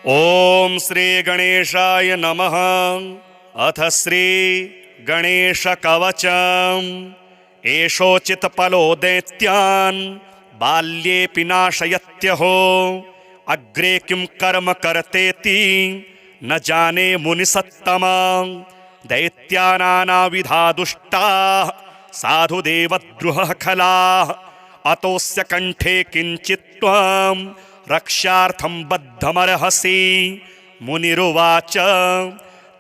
ओम श्री गणेशाय नमः। अथ श्री गणेश कवचम्। एषोचित पलो दैत्यान् बाल्येऽपि नाशयत्यहो। अग्रे किं कर्म कर्तेति न जाने मुनिसत्तमा। दैत्यानानाविधा दुष्टाः साधुदेवद्रुहः खलाः। अतोऽस्य कण्ठे किञ्चित् त्वं रक्षार्थं बद्धमर्हसि। मुनिरुवाच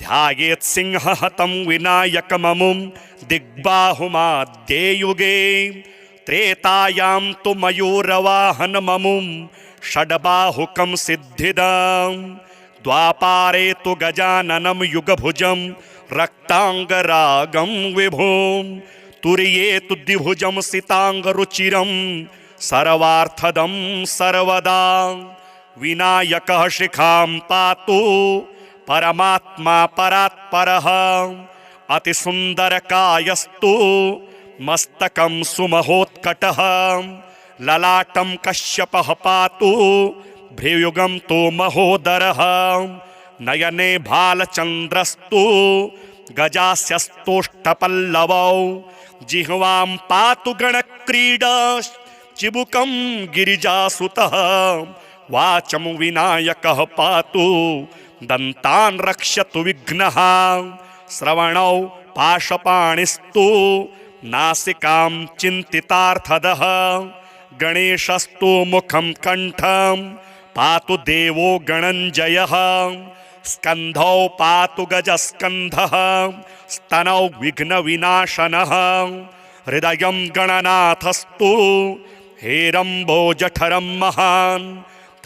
ध्यायेत् सिंहहतं विनायकममुं दिग्बाहुमाद्ये युगे। त्रेतायां तु मयूरवाहनममुं षड्बाहुकं सिद्धिदं। द्वापारे तु गजाननं युगभुजं रक्ताङ्गरागं विभुं। तुर्ये तु द्विभुजं सिताङ्गरुचिरं सर्वार्थदं सर्वदा। विनायकः शिखां पातु परमात्मा परात्परः। अतिसुन्दरकायस्तु मस्तकं सुमहोत्कटः। ललाटं कश्यपः पातु भ्रियुगं तु महोदरः। नयने भालचन्द्रस्तु गजास्यस्तोष्टपल्लवौ। जिह्वां पातु गणक्रीडा चिबुकं गिरिजासुतः। वाचं विनायकः पातु दन्तान् रक्षतु विघ्नः। श्रवणौ पाशपाणिस्तु नासिकां चिन्तितार्थदः। गणेशस्तु मुखं कण्ठं पातु देवो गणञ्जयः। स्कन्धौ पातु गजस्कन्धः स्तनौ विघ्नविनाशनः। हृदयं गणनाथस्तु हेरम्बोजठरं महान्।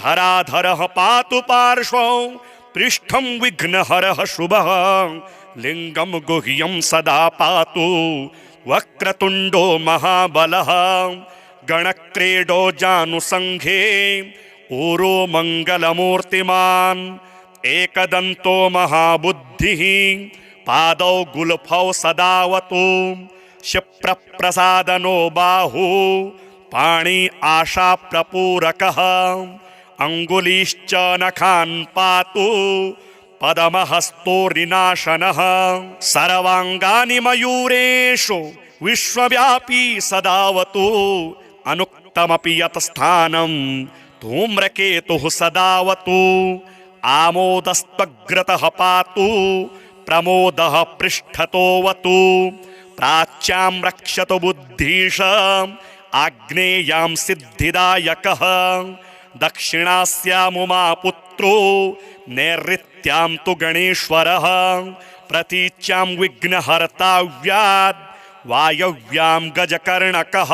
धराधरः पातु पार्श्वौ पृष्ठं विघ्नहरः शुभः। लिङ्गं गुह्यं सदा पातु वक्रतुण्डो महाबलः। गणक्रीडो जानुसङ्घे ऊरो मङ्गलमूर्तिमान्। एकदन्तो महाबुद्धिः पादौ गुल्फौ सदावतु। क्षिप्रप्रसादनो बाहु पाणि आशाप्रपूरकः। अङ्गुलीश्च नखान् पातु पदमहस्तोरिनाशनः। सर्वाङ्गानि मयूरेषु विश्वव्यापी सदावतु। अनुक्तमपि यत् स्थानं धूम्रकेतुः सदावतु। आमोदस्त्वग्रतः पातु प्रमोदः पृष्ठतोऽवतु। प्राच्यां रक्षतु बुद्धीश आग्नेयां सिद्धिदायकः। दक्षिणास्यामुमा पुत्रो नैऋत्यां तु गणेश्वरः। प्रतीच्यां विघ्नहर्ताव्याद् वायव्यां गजकर्णकः।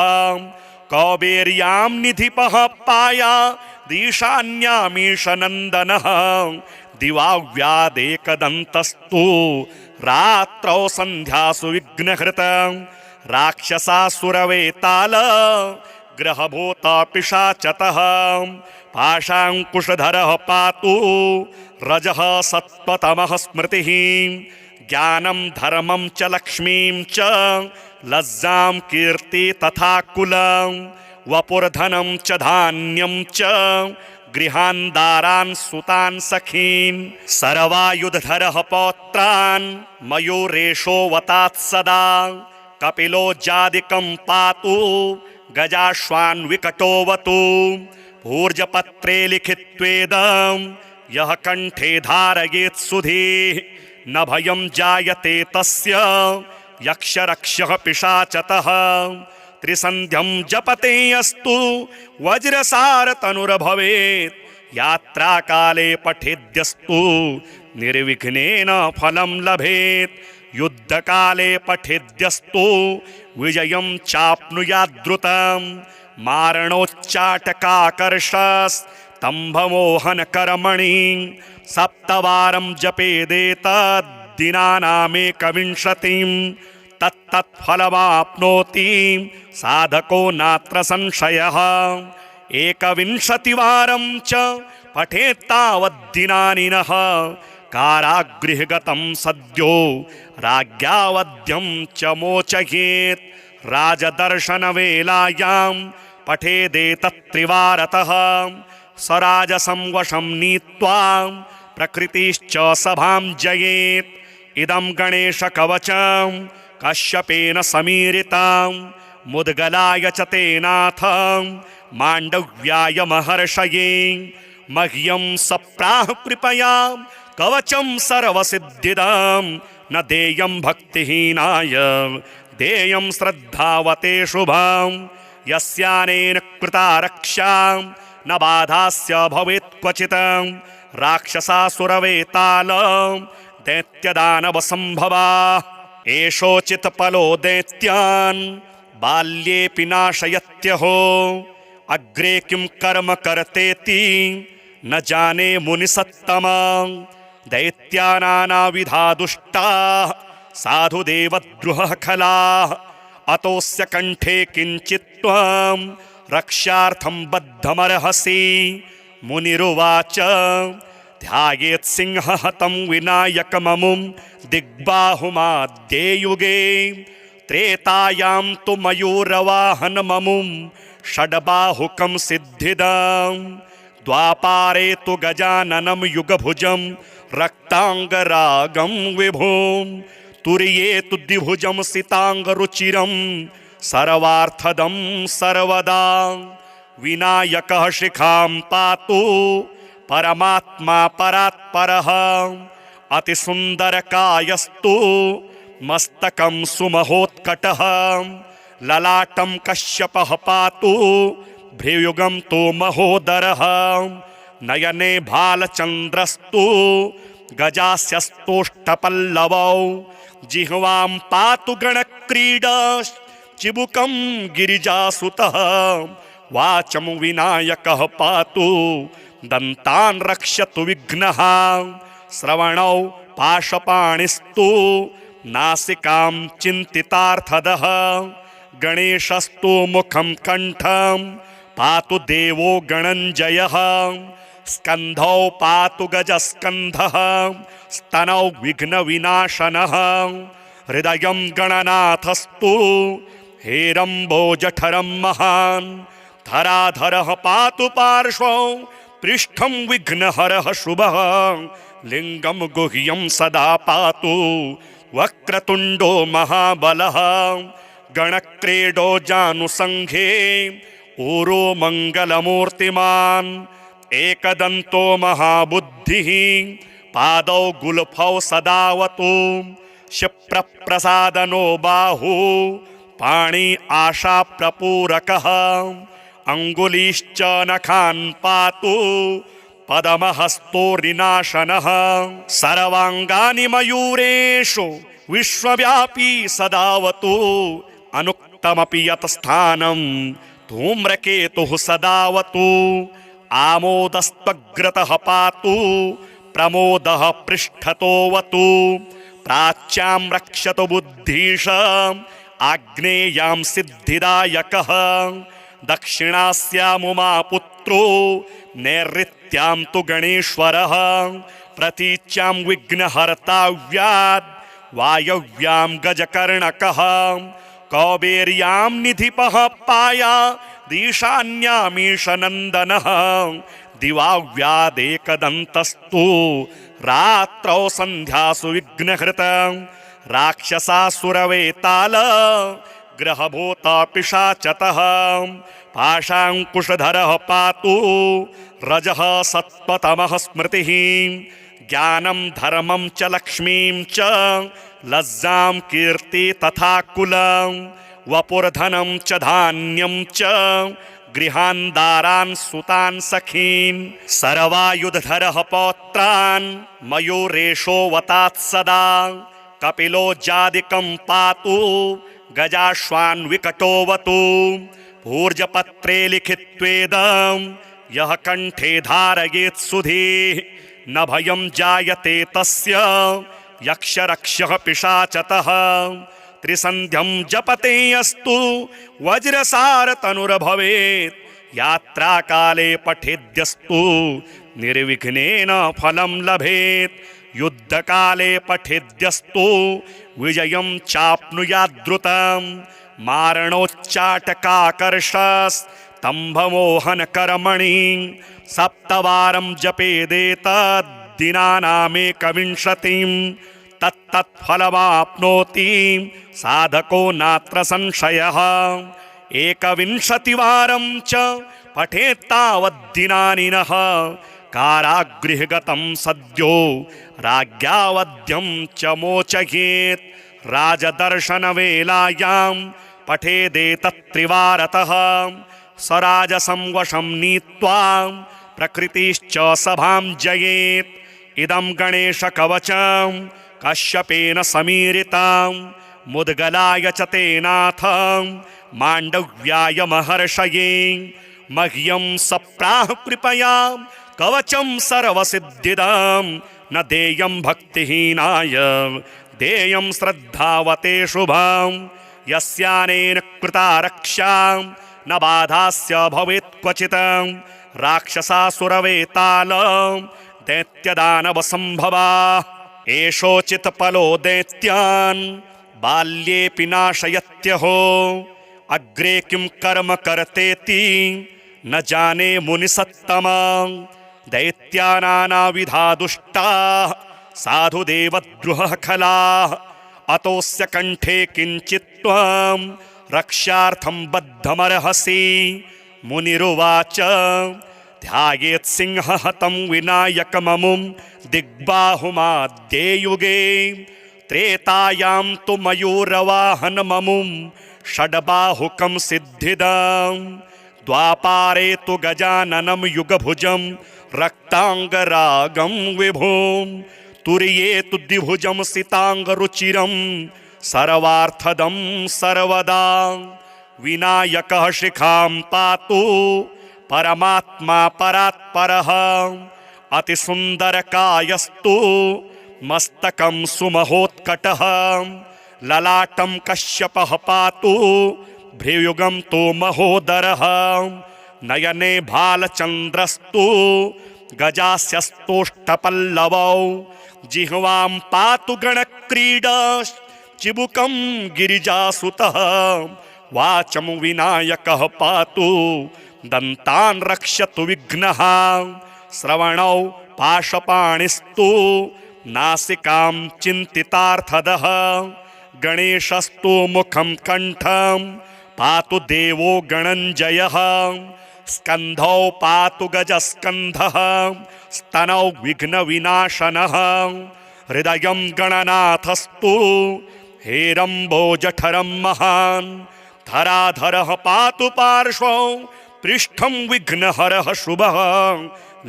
कौबेर्यां निधिपः पाया ईशान्यामीशनन्दनः। दिवाव्यादेकदन्तस्तु रात्रौ सन्ध्यासु विघ्नहृतं। राक्षसासुरवेताल ग्रहभूता पिशाचतः। पाशाङ्कुशधरः पातु रजः सत्त्वतमः स्मृतिः। ज्ञानं धर्मं च लक्ष्मीं च लज्जां कीर्ति तथा कुलं। वपुर्धनं च धान्यं च गृहान्दारान् सुतान् सखीन्। सर्वायुधधरः पौत्रान् मयूरेशो वतात् सदा। कपिलो जादिकं पातु गजाश्वान् विकटोऽवतु। भूर्जपत्रे लिखित्वेदं यः कण्ठे धारयेत् सुधीः। न भयं जायते तस्य यक्षरक्षः पिशाचतः। त्रिसन्ध्यं जपते अस्तु वज्रसारतनुर्भवेत्। यात्राकाले पठेद्यस्तु निर्विघ्नेन फलं लभेत्। युद्धकाले पठेद्यस्तु विजयं चाप्नुयाद्रुतं। मारणोच्चाटकाकर्षस्तम्भमोहनकर्मणि सप्तवारं जपेदेतद्दिनानामेकविंशतिं। तत्तत्फलमाप्नोति साधको नात्र संशयः। एकविंशतिवारं च पठेत्तावद्दिनानि नः। कारागृहगतं सद्यो राज्ञावध्यं च मोचयेत्। राजदर्शनवेलायां पठेदेतत्त्रिवारतः। सराजसं वशं नीत्वा प्रकृतिश्च सभां जयेत्। इदं गणेशकवचं कश्यपेन समीरितं मुद्गलाय च तेनाथ माण्डव्याय महर्षये। मह्यं सप्राह कृपया कवचं सर्वसिद्धिदं न देयं भक्तिहीनाय देयं श्रद्धावते शुभं। यस्यानेन कृता रक्षा न बाधास्य भवेत् क्वचित् राक्षसासुरवेताल दैत्यदानवसम्भवा। एषोचित् पलो दैत्यान् बाल्येऽपि नाशयत्यहो अग्रे किं कर्म कर्तेति न जाने मुनिसत्तमा। दैत्यानानाविधा दुष्टाः साधुदेवद्रुहः खलाः अतोऽस्य कण्ठे किञ्चित् त्वं रक्षार्थं बद्धमर्हसि। मुनिरुवाच ध्यायेत् सिंहहतं विनायकममुं दिग्बाहुमाद्ये युगे। त्रेतायां तु मयूरवाहनममुं षड्बाहुकं सिद्धिदं। द्वापारे तु गजाननं युगभुजं रक्ताङ्गरागं विभुं। तुर्ये तु द्विभुजं सिताङ्गरुचिरं सर्वार्थदं सर्वदा। विनायकः शिखां पातु परमात्मा परात्परः अतिसुन्दरकायस्तु मस्तकं सुमहोत्कटः। ललाटं कश्यपः पातु भ्रियुगं तु महोदरः। नयने भालचन्द्रस्तु गजास्यस्तोष्ठपल्लवौ। जिह्वां पातु गणक्रीडा चिबुकं गिरिजासुतः। वाचं विनायकः पातु दन्तान् रक्षतु विघ्नः। श्रवणौ पाशपाणिस्तु नासिकां चिन्तितार्थदः। गणेशस्तु मुखं कण्ठं पातु देवो गणञ्जयः। स्कन्धौ पातु गजस्कन्धः स्तनौ विघ्नविनाशनः। हृदयं गणनाथस्तु हेरम्बोजठरं महान्। धराधरः पातु पार्श्वौ पृष्ठं विघ्नहरः शुभः। लिङ्गं गुह्यं सदा पातु वक्रतुण्डो महाबलः। गणक्रीडो जानुसङ्घे ऊरो मङ्गलमूर्तिमान्। एकदन्तो महाबुद्धिः पादौ गुल्फौ सदावतु। क्षिप्रप्रसादनो बाहु पाणि आशाप्रपूरकः। अङ्गुलीश्च नखान् पातु पदमहस्तोरिनाशनः। सर्वाङ्गानि मयूरेषु विश्वव्यापी सदावतु। अनुक्तमपि यत् स्थानं धूम्रकेतुः सदावतु। आमोदस्त्वग्रतः पातु प्रमोदः पृष्ठतोऽवतु। प्राच्यां रक्षतु बुद्धीश आग्नेयां सिद्धिदायकः। दक्षिणास्यामुमापुत्रो नैऋत्यां तु गणेश्वरः। प्रतीच्यां विघ्नहर्ताव्याद् वायव्यां गजकर्णकः। कौबेर्यां निधिपः पाया ईशान्यामीशनन्दनः। दिवाव्यादेकदन्तस्तु रात्रौ सन्ध्यासु विघ्नहृतं। राक्षसासुरवेताल ग्रहभूता पिशाचतः। पाशाङ्कुशधरः पातु रजः सत्त्वतमः स्मृतिः। ज्ञानं धर्मं च लक्ष्मीं च लज्जां कीर्ति तथा कुलं। वपुर्धनं च धान्यं च गृहान्दारान् सुतान् सखीन्। सर्वायुधधरः पौत्रान् मयूरेशो वतात् सदा। कपिलो जादिकं पातु गजाश्वान् विकटोऽवतु। भूर्जपत्रे लिखित्वेदं यः कण्ठे धारयेत् सुधीः। न भयं जायते तस्य यक्षरक्षः पिशाचतः। त्रिसन्ध्यं जपते अस्तु वज्रसारतनुर्भवेत्। यात्राकाले पठेद्यस्तु निर्विघ्नेन फलं लभेत्। युद्धकाले पठेद्यस्तु विजयं चाप्नुयाद्रुतं। मारणोच्चाटकाकर्षस् तम्भमोहन कर्मणि सप्तवारं जपेदेतद्दिनानामेकविंशतिं तत्तत्फलमाप्नोति साधको नात्र संशयः। एकविंशतिवारं च पठेत्तावद्दिनानि नः कारागृहगतं सद्यो राज्ञावध्यं च मोचयेत्। राजदर्शनवेलायां पठेदेतत्त्रिवारतः स्वराजसं वशं नीत्वा प्रकृतिश्च सभां जयेत्। इदं गणेशकवचं कश्यपेन समीरितं मुद्गलाय च तेनाथ माण्डव्याय महर्षये। मह्यं सप्राह कृपया कवचं सर्वसिद्धिदं न देयं भक्तिहीनाय देयं श्रद्धावते शुभं। यस्यानेन कृता रक्षा न बाधास्य भवेत् क्वचित् राक्षसासुरवेताल दैत्यदानवसम्भवा। एषोचित्फलो दैत्यान् बाल्येऽपि नाशयत्यहो अग्रे किं कर्म कर्तेति न जाने मुनिसत्तमा। दैत्यानानाविधा दुष्टाः साधुदेवद्रुहः खलाः अतोऽस्य कण्ठे किञ्चित् त्वं रक्षार्थं बद्धमर्हसि। मुनिरुवाच ध्यायेत् सिंहहतं विनायकममुं दिग्बाहुमाद्ये युगे त्रेतायां तु मयूरवाहनममुं षड्बाहुकं सिद्धिदं। द्वापारे तु गजाननं युगभुजं रक्ताङ्गरागं विभुं तुर्ये तु द्विभुजं सिताङ्गरुचिरं सर्वार्थदं सर्वदा। विनायकः शिखां पातु परमात्मा परात्परः अतिसुन्दरकायस्तु मस्तकं सुमहोत्कटः। ललाटं कश्यपः पातु भ्रियुगं तु महोदरः। नयने भालचन्द्रस्तु गजास्यस्तोष्टपल्लवौ जिह्वां पातु गणक्रीडा चिबुकं गिरिजासुतः। वाचं विनायकः पातु दन्तान् रक्षतु विघ्नः। श्रवणौ पाशपाणिस्तु नासिकां चिन्तितार्थदः। गणेशस्तु मुखं कण्ठं पातु देवो गणञ्जयः। स्कन्धौ पातु गजस्कन्धः स्तनौ विघ्नविनाशनः। हृदयं गणनाथस्तु हेरम्बोजठरं महान्। धराधरः पातु पार्श्वौ पृष्ठं विघ्नहरः शुभः।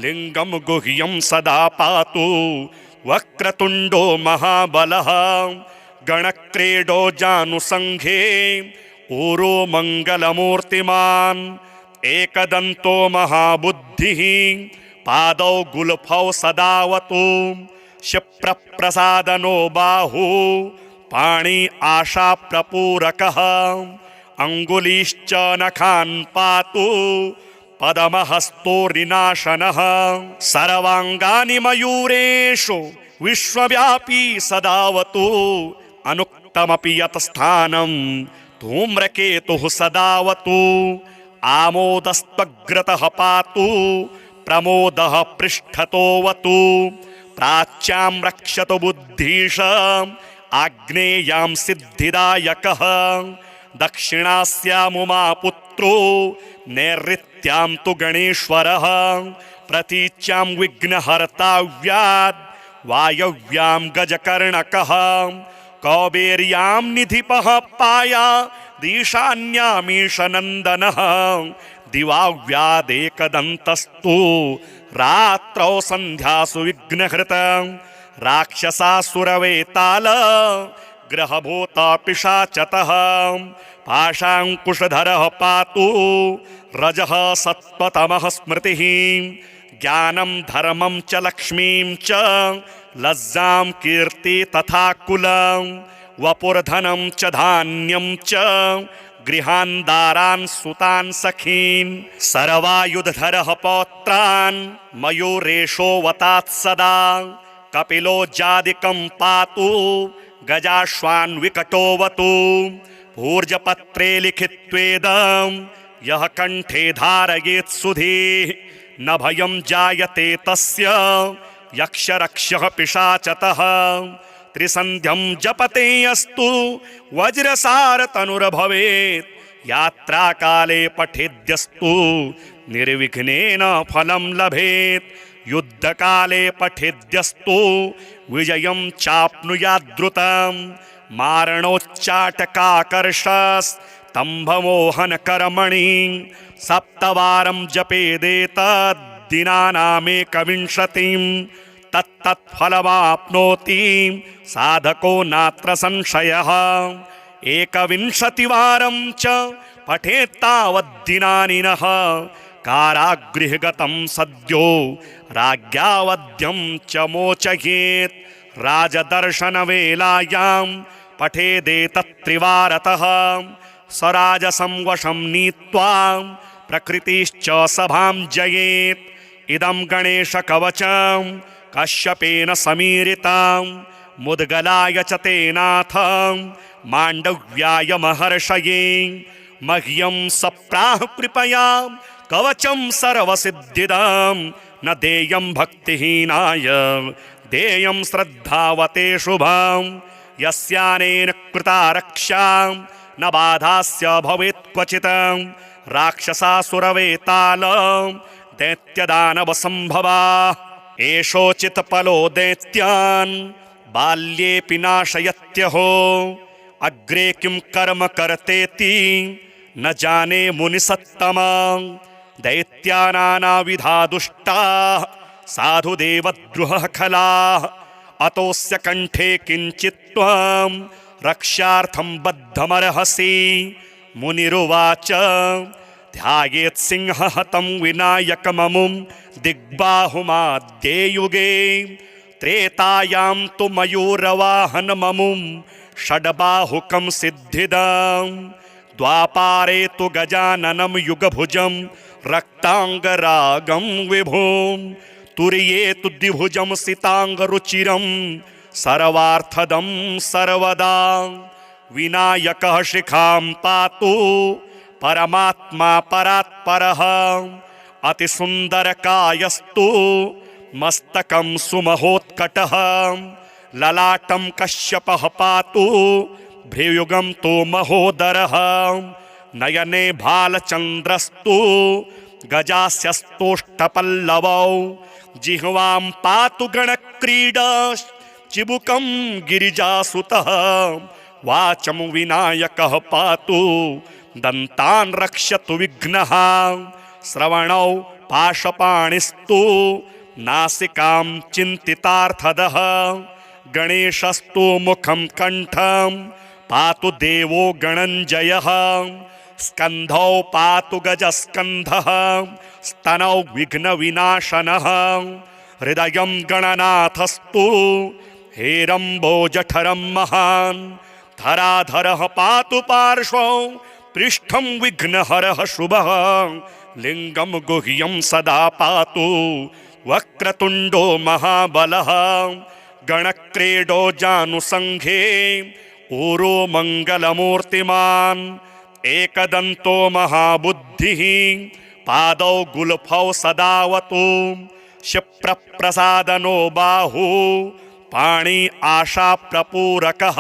लिङ्गं गुह्यं सदा पातु वक्रतुण्डो महाबलः। गणक्रीडो जानुसङ्घे ऊरो मङ्गलमूर्तिमान्। एकदन्तो महाबुद्धिः पादौ गुल्फौ सदावतु। क्षिप्रप्रसादनो बाहु पाणि आशाप्रपूरकः। अङ्गुलीश्च नखान् पातु पदमहस्तोरिनाशनः। सर्वाङ्गानि मयूरेषु विश्वव्यापी सदावतु। अनुक्तमपि यत् स्थानं धूम्रकेतुः सदावतु। आमोदस्त्वग्रतः पातु प्रमोदः पृष्ठतोऽवतु। प्राच्यां रक्षतु बुद्धीश आग्नेयां सिद्धिदायकः। दक्षिणास्यामुमापुत्रो नैऋत्यां तु गणेश्वरः। प्रतीच्यां विघ्नहर्ताव्याद् वायव्यां गजकर्णकः। कौबेर्यां निधिपः पाया ईशान्यामीशनन्दनः। दिवाव्यादेकदन्तस्तु रात्रौ सन्ध्यासु विघ्नहृतं। राक्षसासुरवेताल ग्रहभूतपिशाचतः। पाशाङ्कुशधरः पातु रजः सत्त्वतमः स्मृतिः। ज्ञानं धर्मं च लक्ष्मीं च लज्जां कीर्ति तथा कुलं। वपुर्धनं च धान्यं च गृहान् दारान् सुतान् सखीन्। सर्वायुधधरः पौत्रान् मयूरेशो वतात् सदा। कपिलो जादिकं पातु गजाश्वान् विकटोऽवतु। भूर्जपत्रे लिखित्वेदं यः कंठे धारयेत् सुधीः न भयं जायते तस्य यक्षरक्षः पिशाचतः त्रिसन्ध्यं जपते अस्तु वज्रसारतनुर्भवेत् यात्राकाले पठेद्यस्तु निर्विघ्नेन फलं लभेत् युद्धकाले पठेद्यस्तु विजयं चाप्नुयाद्रुतं मारणोच्चाटकाकर्षस्तम्भमोहनकर्मणि सप्तवारं जपेदेतद्दिनानामेकविंशतिं तत्तत्फलमाप्नोति साधको नात्र संशयः एकविंशतिवारं च पठेत्तावद्दिनानि नः कारागृहगतं सद्यो राज्ञावध्यं च मोचयेत् राजदर्शनवेलायां पठेदेतत्त्रिवारतः स्वराजसं वशं नीत्वा प्रकृतिश्च सभां जयेत् इदं गणेशकवचं कश्यपेन समीरितं मुद्गलाय च तेनाथ माण्डव्याय महर्षये मह्यं सप्राह कृपया कवचं सर्वसिद्धिदं न देयं भक्तिहीनाय देयं श्रद्धावते शुभं यस्यानेन कृता रक्षा न बाधास्य भवेत् क्वचित् राक्षसासुरवेताल दैत्यदानवसम्भवा एषोचित्फलो दैत्यान् बाल्येऽपि नाशयत्यहो अग्रे किं कर्म कर्तेति न जाने मुनिसत्तमा दैत्यानानाविधा दुष्टाः साधुदेवद्रुहः खलाः अतोऽस्य कण्ठे किञ्चित् त्वं रक्षार्थं बद्धमर्हसि मुनिरुवाच ध्यायेत् सिंहहतं विनायकममुं दिग्बाहुमाद्ये युगे त्रेतायां तु मयूरवाहनममुं षड्बाहुकं सिद्धिदं द्वापारे तु गजाननं युगभुजं रक्ताङ्गरागं विभुं तुर्ये तु द्विभुजं सिताङ्गरुचिरं सर्वार्थदं सर्वदा विनायकः शिखां पातु परमात्मा परात्परः अतिसुन्दरकायस्तु मस्तकं सुमहोत्कटः ललाटं कश्यपः पातु भ्रियुगं तु महोदरः नयने भालचन्द्रस्तु गजास्यस्तोष्टपल्लवौ जिह्वां पातु गणक्रीडा चिबुकं गिरिजासुतः वाचं विनायकः पातु दन्तान् रक्षतु विघ्नः श्रवणौ पाशपाणिस्तु नासिकां चिन्तितार्थदः गणेशस्तु मुखं कण्ठं पातु देवो गणञ्जयः स्कन्धौ पातु गजस्कन्धः स्तनौ विघ्नविनाशनः हृदयं गणनाथस्तु हेरम्बोजठरं महान् धराधरः पातु पार्श्वौ पृष्ठं विघ्नहरः शुभः लिङ्गं गुह्यं सदा पातु वक्रतुण्डो महाबलः गणक्रीडो जानुसङ्घे ऊरो मङ्गलमूर्तिमान् एकदन्तो महाबुद्धिः पादौ गुल्फौ सदावतु क्षिप्रप्रसादनो बाहु पाणि आशाप्रपूरकः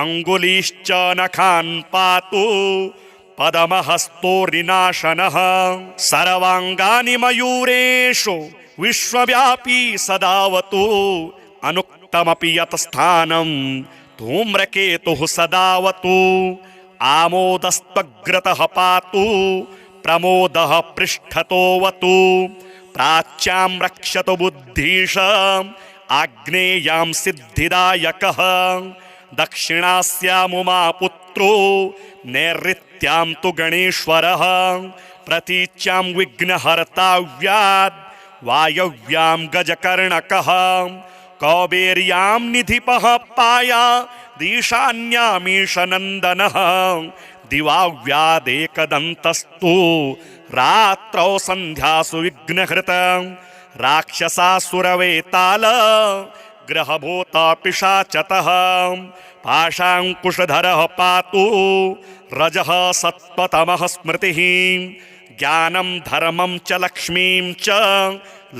अङ्गुलीश्च नखान् पातु पदमहस्तोरिनाशनः सर्वाङ्गानि मयूरेषु विश्वव्यापी सदावतु अनुक्तमपि यत् स्थानं धूम्रकेतुः सदावतु आमोदस्त्वग्रतः पातु प्रमोदः पृष्ठतोऽवतु प्राच्यां रक्षतु बुद्धीश आग्नेयां सिद्धिदायकः दक्षिणास्यामुमापुत्रो नैऋत्यां तु गणेश्वरः प्रतीच्यां विघ्नहर्ताव्याद् वायव्यां गजकर्णकः कौबेर्यां निधिपः पाया ईशान्यामीशनन्दनः दिवाव्यादेकदन्तस्तु रात्रौ सन्ध्यासु विघ्नहृत राक्षसासुरवेताल ग्रहभूता पिशाचतः पाशाङ्कुशधरः पातु रजः सत्त्वतमः स्मृतिः ज्ञानं धर्मं च लक्ष्मीं च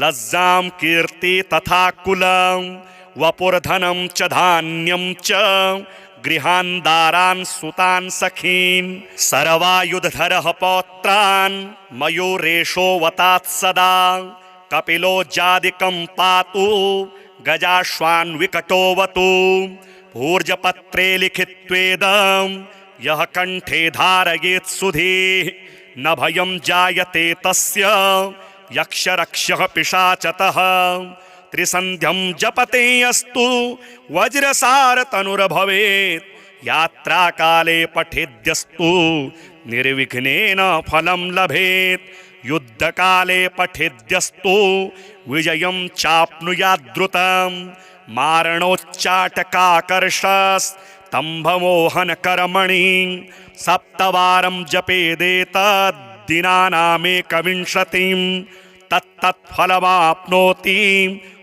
लज्जां कीर्ति तथा कुलं वपुर्धनं च धान्यं च गृहान् दारान् सुतान् सखीन् सर्वायुधधरः पौत्रान् मयूरेशो वतात् सदा कपिलो जादिकं पातु गजाश्वान् विकटोऽवतु भूर्जपत्रे लिखित्वेदं यः कण्ठे धारयेत् सुधीः न भयं जायते तस्य यक्षरक्षः पिशाचतः त्रिसन्ध्यं जपते अस्तु वज्रसारतनुर्भवेत् यात्राकाले पठेद्यस्तु निर्विघ्नेन फलं लभेत् युद्धकाले पठेद्यस्तु विजयं चाप्नुयाद्रुतं मारणोच्चाटकाकर्षस्तम्भमोहनकर्मणि सप्तवारं जपेदेतद्दिनानामेकविंशतिं तत्तत्फलमाप्नोति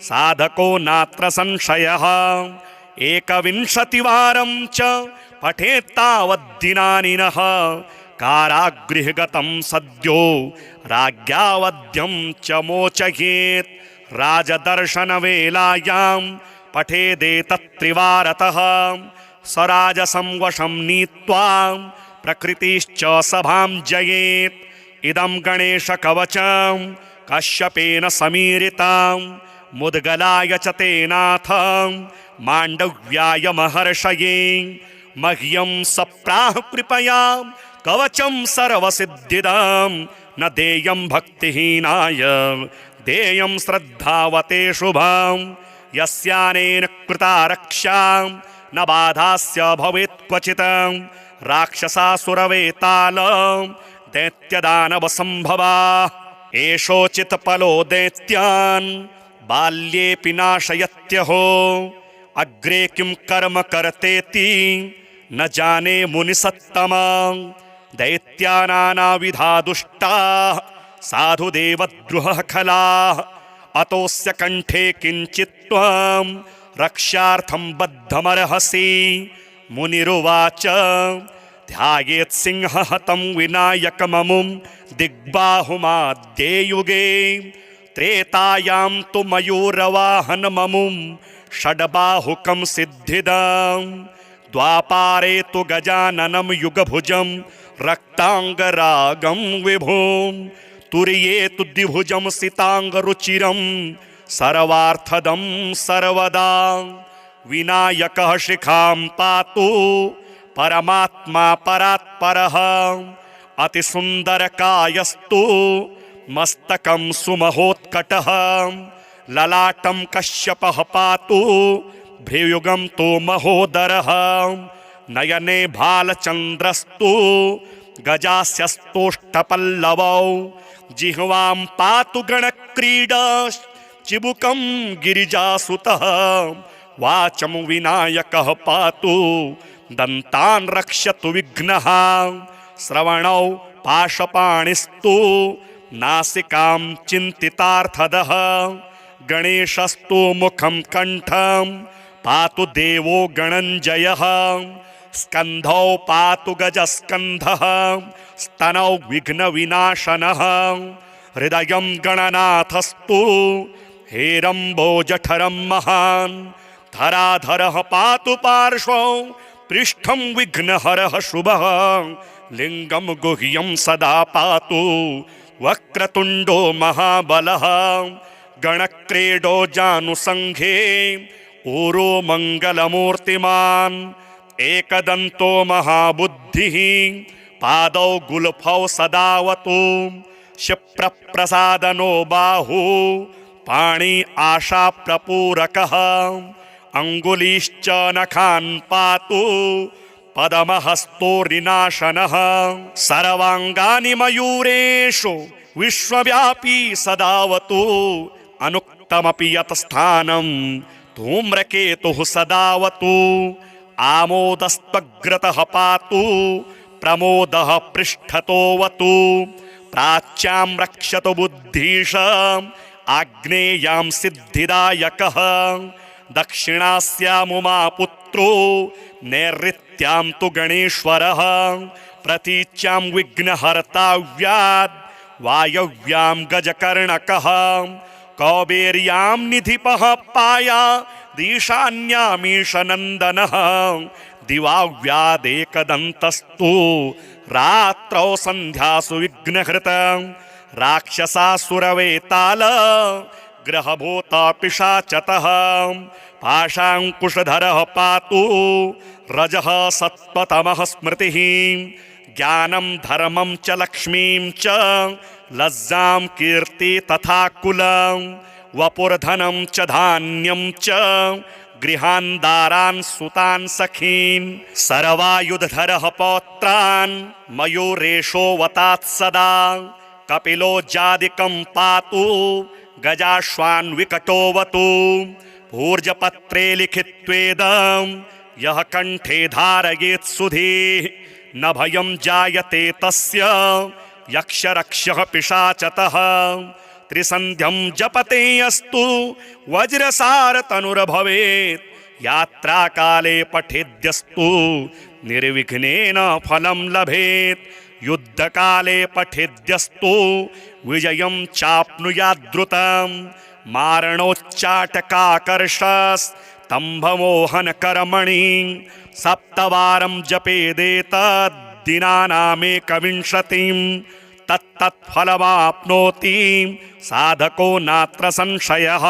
साधको नात्र संशयः एकविंशतिवारं च पठेत्तावद्दिनानि नः कारागृहगतं सद्यो राज्ञावध्यं च मोचयेत् राजदर्शनवेलायां पठेदेतत्त्रिवारतः स्वराजसं वशं नीत्वा प्रकृतिश्च सभां जयेत् इदं गणेशकवचं कश्यपेन समीरितं मुद्गलाय च तेनाथ माण्डव्याय महर्षये मह्यं सप्राह कृपया कवचं सर्वसिद्धिदं न देयं भक्तिहीनाय देयं श्रद्धावते शुभं यस्यानेन कृता रक्षा न बाधास्य भवेत् क्वचित् राक्षसासुरवेतालं दैत्यदानवसम्भवा एषोचित्फलो दैत्यान् बाल्येऽपि नाशयत्यहो अग्रे किं कर्म कर्तेति न जाने मुनिसत्तमा दैत्यानानाविधा दुष्टाः साधुदेवद्रुहः खलाः अतोऽस्य कण्ठे किञ्चित् त्वं रक्षार्थं बद्धमर्हसि मुनिरुवाच ध्यायेत् सिंहहतं विनायकममुं दिग्बाहुमाद्ये युगे त्रेतायां तु मयूरवाहनममुं षड्बाहुकं सिद्धिदं द्वापारे तु गजाननं युगभुजं रक्ताङ्गरागं विभुं तुर्ये तु द्विभुजं सिताङ्गरुचिरं सर्वार्थदं सर्वदा विनायकः शिखां पातु परमात्मा परात्परः अतिसुन्दरकायस्तु मस्तकं सुमहोत्कटः ललाटं कश्यपः पातु भ्रियुगं तु महोदरः नयने भालचन्द्रस्तु गजास्यस्तोष्टपल्लवौ जिह्वां पातु गणक्रीडाश्चिबुकं गिरिजासुतः वाचं विनायकः पातु दन्तान् रक्षतु विघ्नः श्रवणौ पाशपाणिस्तु नासिकां चिन्तितार्थदः गणेशस्तु मुखं कण्ठं पातु देवो गणञ्जयः स्कन्धौ पातु गजस्कन्धः स्तनौ विघ्नविनाशनः हृदयं गणनाथस्तु हेरम्बोजठरं महान् धराधरः पातु पार्श्वौ पृष्ठं विघ्नहरः शुभः लिङ्गं गुह्यं सदा पातु वक्रतुण्डो महाबलः गणक्रीडो जानुसङ्घे ऊरो मङ्गलमूर्तिमान् एकदन्तो महाबुद्धिः पादौ गुल्फौ सदावतु क्षिप्रप्रसादनो बाहु पाणि आशाप्रपूरकः अङ्गुलीश्च नखान् पातु पदमहस्तोरिनाशनः सर्वाङ्गानि मयूरेषु विश्वव्यापी सदावतु अनुक्तमपि यत् स्थानं धूम्रकेतुः सदावतु आमोदस्त्वग्रतः पातु प्रमोदः पृष्ठतोऽवतु प्राच्यां रक्षतु बुद्धीश आग्नेयां सिद्धिदायकः दक्षिणास्यामुमा पुत्रो नैऋत्यां तु गणेश्वरः प्रतीच्यां विघ्नहर्ताव्याद् वायव्यां गजकर्णकः कौबेर्यां निधिपः पाया ईशान्यामीशनन्दनः दिवाव्यादेकदन्तस्तु रात्रौ सन्ध्यासु विघ्नहृत राक्षसासुरवेताल ग्रहभूता पिशाचतः पाशाङ्कुशधरः पातु रजः सत्त्वतमः स्मृतिः ज्ञानं धर्मं च लक्ष्मीं च लज्जां कीर्ति तथा कुलं वपुर्धनं च धान्यं च गृहान् दारान् सुतान् सखीन् सर्वायुधधरः पौत्रान् मयूरेशो वतात् सदा कपिलो जादिकं पातु गजाश्वान् विकटोऽवतु भूर्जपत्रे लिखित्वेदं यः कण्ठे धारयेत् सुधीः न भयं जायते तस्य यक्षरक्षः पिशाचतः त्रिसन्ध्यं जपते अस्तु वज्रसारतनुर्भवेत् यात्राकाले पठेद्यस्तु निर्विघ्नेन फलं लभेत् युद्धकाले पठेद्यस्तु विजयं चाप्नुयाद्रुतं मारणोच्चाटकाकर्षस्तम्भमोहनकर्मणि सप्तवारं जपेदेतद्दिनानामेकविंशतिं तत्तत्फलमाप्नोति साधको नात्र संशयः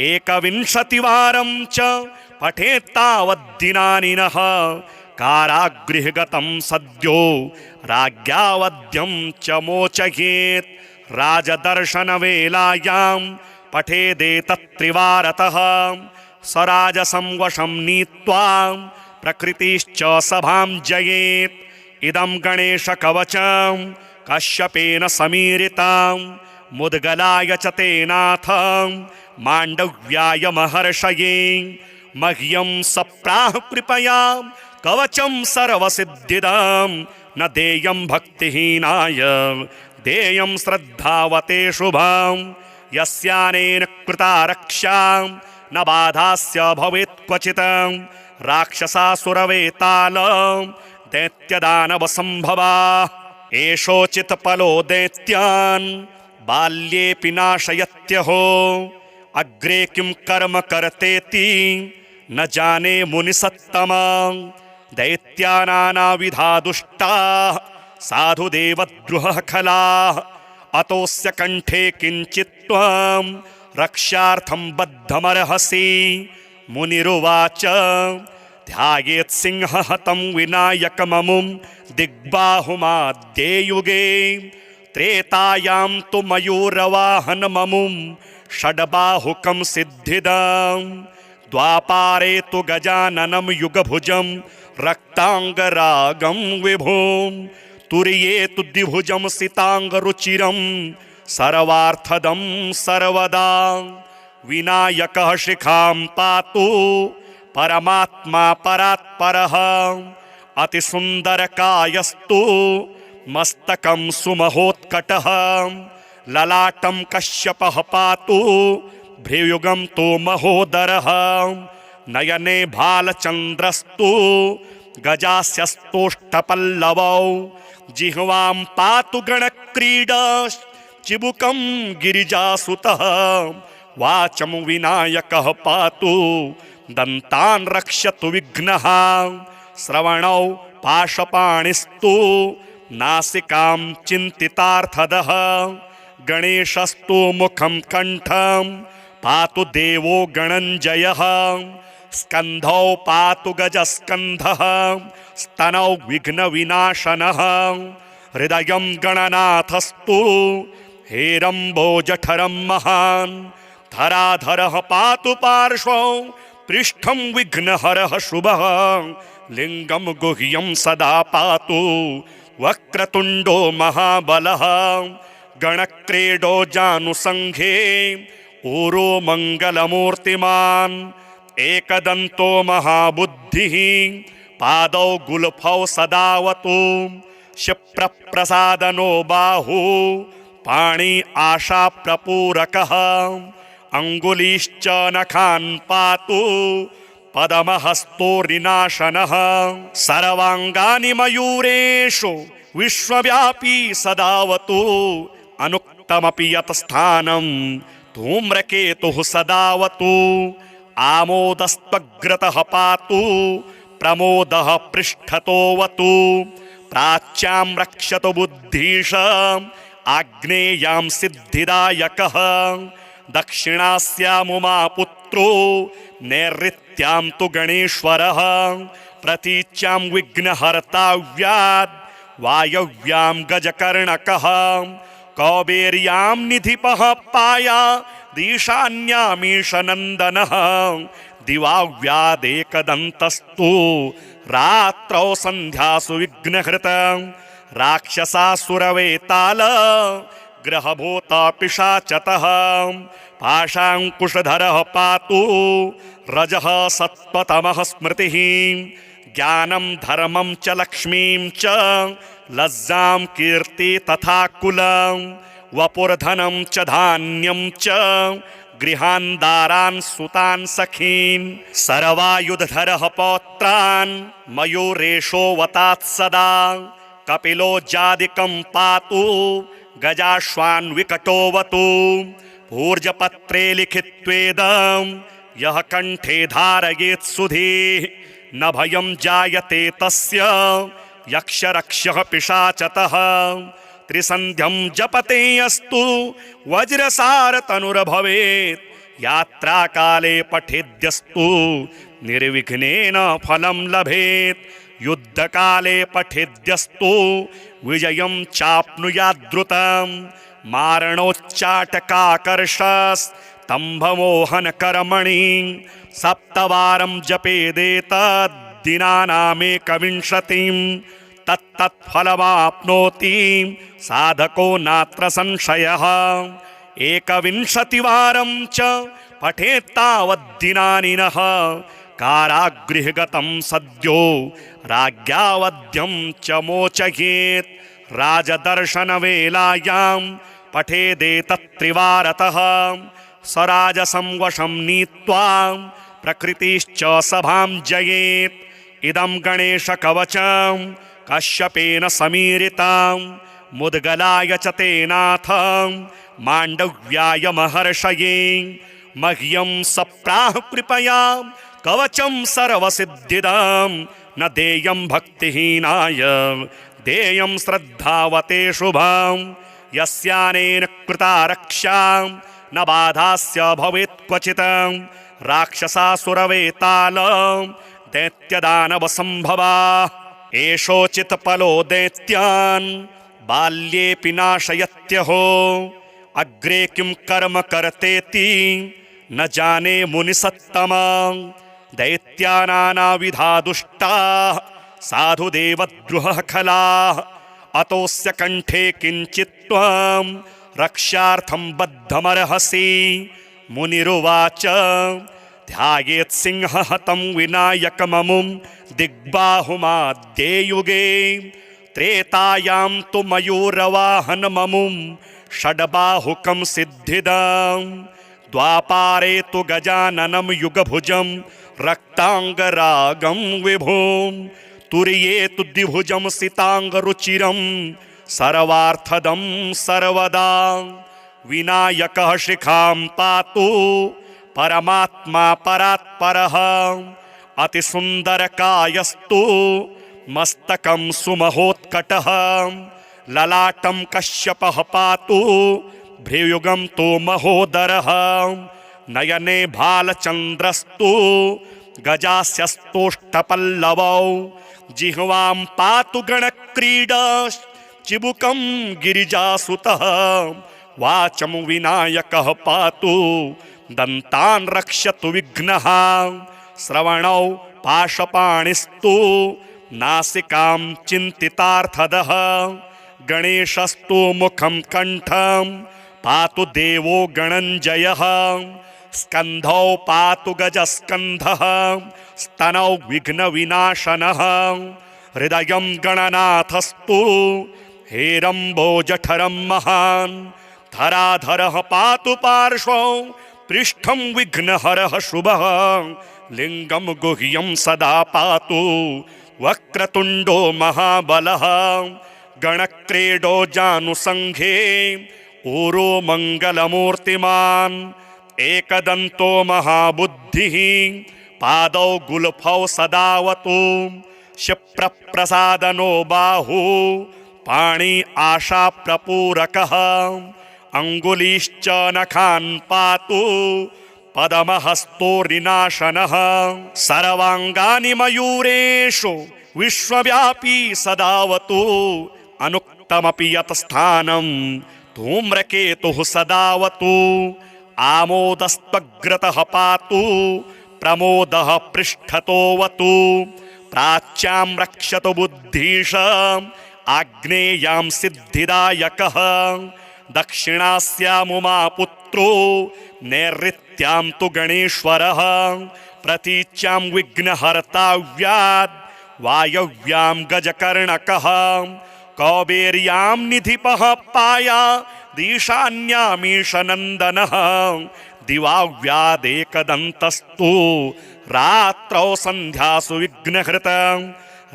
एकविंशतिवारं च पठेत्तावद्दिनानि नः कारागृहगतं सद्यो राज्ञावध्यं च मोचयेत् राजदर्शनवेलायां पठेदेतत्त्रिवारतः स्वराजसं वशं नीत्वा प्रकृतिश्च सभां जयेत् इदं गणेशकवचं कश्यपेन समीरितां मुद्गलाय च तेनाथ माण्डव्याय महर्षये मह्यं सप्राह कृपया कवचं सर्वसिद्धिदं न देयं भक्तिहीनाय देयं श्रद्धावते शुभं यस्यानेन कृता रक्षा न बाधास्य भवेत् क्वचित् राक्षसासुरवेताल दैत्यदानवसम्भवा एषोचित्पलो दैत्यान् बाल्येऽपि नाशयत्यहो अग्रे किं कर्म कर्तेति न जाने मुनिसत्तमा दैत्यानानाविधा दुष्टाः साधुदेवद्रुहः खलाः अतोऽस्य कण्ठे किञ्चित् त्वं रक्षार्थं बद्धमर्हसि मुनिरुवाच ध्यायेत् सिंहहतं विनायकममुं दिग्बाहुमाद्ये युगे त्रेतायां तु मयूरवाहनममुं षड्बाहुकं सिद्धिदं द्वापारे तु गजाननं युगभुजं रक्ताङ्गरागं विभुं तुर्ये तु द्विभुजं सिताङ्गरुचिरं सर्वार्थदं सर्वदा विनायकः शिखां पातु परमात्मा परात्परः अतिसुन्दरकायस्तु मस्तकं सुमहोत्कटः ललाटं कश्यपः पातु भ्रियुगं तु महोदरः नयने भालचन्द्रस्तु गजास्यस्तोष्ठपल्लवौ जिह्वां पातु गणक्रीडा चिबुकं गिरिजासुतः वाचं विनायकः पातु दन्तान् रक्षतु विघ्नः श्रवणौ पाशपाणिस्तु नासिकां चिन्तितार्थदः गणेशस्तु मुखं कण्ठं पातु देवो गणञ्जयः स्कन्धौ पातु गजस्कन्धः स्तनौ विघ्नविनाशनः हृदयं गणनाथस्तु हेरम्बोजठरं महान् धराधरः पातु पार्श्वौ पृष्ठं विघ्नहरः शुभः लिङ्गं गुह्यं सदा पातु वक्रतुण्डो महाबलः गणक्रीडो जानुसङ्घे ऊरो मङ्गलमूर्तिमान् एकदन्तो महाबुद्धिः पादौ गुल्फौ सदावतु क्षिप्रप्रसादनो बाहु पाणि आशाप्रपूरकः अंगुलीश्च नखान् पातु पदमहस्तोरिनाशनः सर्वाङ्गानि मयूरेषु विश्वव्यापी सदावतु अनुक्तमपि यत् स्थानं धूम्रकेतुः सदावतु आमोदस्त्वग्रतः पातु प्रमोदः पृष्ठतोऽवतु प्राच्यां रक्षतु बुद्धीश आग्नेयां सिद्धिदायकः दक्षिणास्यामुमा पुत्रो नैऋत्यां तु गणेश्वरः प्रतीच्यां विघ्नहर्ताव्याद् वायव्यां गजकर्णकः कौबेर्यां निधिपः पाया ईशान्यामीशनन्दनः दिवाव्यादेकदन्तस्तु रात्रौ सन्ध्यासु विघ्नहृत राक्षसासुरवेताल ग्रहभूता पिशाचतः पाशाङ्कुशधरः पातु रजः सत्त्वतमः स्मृतिः ज्ञानं धर्मं च लक्ष्मीं च लज्जां कीर्ति तथा कुलं वपुर्धनं च धान्यं च गृहान् दारान् सुतान् सखीन् सर्वायुधधरः पौत्रान् मयूरेशो वतात् सदा कपिलो जादिकं पातु गजाश्वान् विकटोऽवतु भूर्जपत्रे लिखित्वेदं यः कण्ठे धारयेत् सुधीः न भयं जायते तस्य यक्षरक्षः पिशाचतः त्रिसन्ध्यं जपते अस्तु वज्रसारतनुर्भवेत् यात्राकाले पठेद्यस्तु निर्विघ्नेन फलं लभेत् युद्धकाले पठेद्यस्तु विजयं चाप्नुयाद्रुतं मारणोच्चाटकाकर्षस्तम्भमोहनकर्मणि सप्तवारं जपेदेतद्दिनानामेकविंशतिं तत्तत्फलमाप्नोति साधको नात्र संशयः 21 वारं च पठेत्तावद्दिनानि नः कारागृहगतं सद्यो राज्ञावध्यं च मोचयेत् राजदर्शनवेलायां पठेदेतत्त्रिवारतः स्वराजसं वशं नीत्वा प्रकृतिश्च सभां जयेत् इदं गणेशकवचं कश्यपेन समीरितां मुद्गलाय च तेनाथ माण्डव्याय महर्षये मह्यं सप्राह कृपया कवचं सर्वसिद्धिदां न देयं भक्तिहीनाय देयं श्रद्धावते शुभां यस्यानेन कृता रक्षा न बाधास्य भवेत् क्वचित् राक्षसासुरवेताल दैत्यदानवसम्भवा एषोचित्पलो दैत्यान् बाल्येऽपि नाशयत्यहो अग्रे किं कर्म कर्तेति न जाने मुनिसत्तमा दैत्यानानाविधा दुष्टाः साधुदेवद्रुहः खलाः अतोऽस्य कण्ठे किञ्चित् त्वं रक्षार्थं बद्धमर्हसि मुनिरुवाच ध्यायेत् सिंहहतं विनायकममुं दिग्बाहुमाद्ये युगे त्रेतायां तु मयूरवाहनममुं षड्बाहुकं सिद्धिदां द्वापारे तु गजाननं युगभुजं रक्ताङ्गरागं विभुं तुर्ये तु द्विभुजं सिताङ्गरुचिरं सर्वार्थदं सर्वदा विनायकः शिखां पातु परमात्मा परात्परः अतिसुन्दरकायस्तु मस्तकं सुमहोत्कटः ललाटं कश्यपः पातु भ्रियुगं तु महोदरः नयने भालचन्द्रस्तु गजास्यस्तोष्टपल्लवौ जिह्वां पातु गणक्रीडा चिबुकं गिरिजासुतः वाचं विनायकः पातु दन्तान् रक्षतु विघ्नः श्रवणौ पाशपाणिस्तु नासिकां चिन्तितार्थदः गणेशस्तु मुखं कण्ठं पातु देवो गणञ्जयः स्कन्धौ पातु गजस्कन्धः स्तनौ विघ्नविनाशनः हृदयं गणनाथस्तु हेरम्बो जठरं महान् धराधरः पातु पार्श्वौ पृष्ठं विघ्नहरः शुभः लिंगं गुह्यं सदा पातु वक्रतुंडो महाबलः गणक्रीडो जानुसंघे ऊरो मंगलमूर्तिमान् एकदंतो महाबुद्धिः पादौ गुल्फौ सदावतु क्षिप्रप्रसादनो बाहु पाणि आशा प्रपूरकः अंगुलीश्च नखान् पातु पदमहस्तोरिनाशनः सर्वांगानि मयूरेषु विश्वव्यापी सदावतु अनुक्तमपि यत् स्थानं धूम्रकेतुः सदावतु आमोदस्त्वग्रतः पातु प्रमोदः पृष्ठतोऽवतु प्राच्यां रक्षतु बुद्धीश आग्नेयां सिद्धिदायकः दक्षिणास्यामुमा पुत्रो नैऋत्यां तु गणेश्वरः प्रतीच्यां विघ्नहर्ताव्याद् वायव्यां गजकर्णकः कौबेर्यां निधिपः पाया दीशान्यामीशनन्दनः दिवाव्यादेकदन्तस्तु रात्रौ सन्ध्यासु विघ्नहृत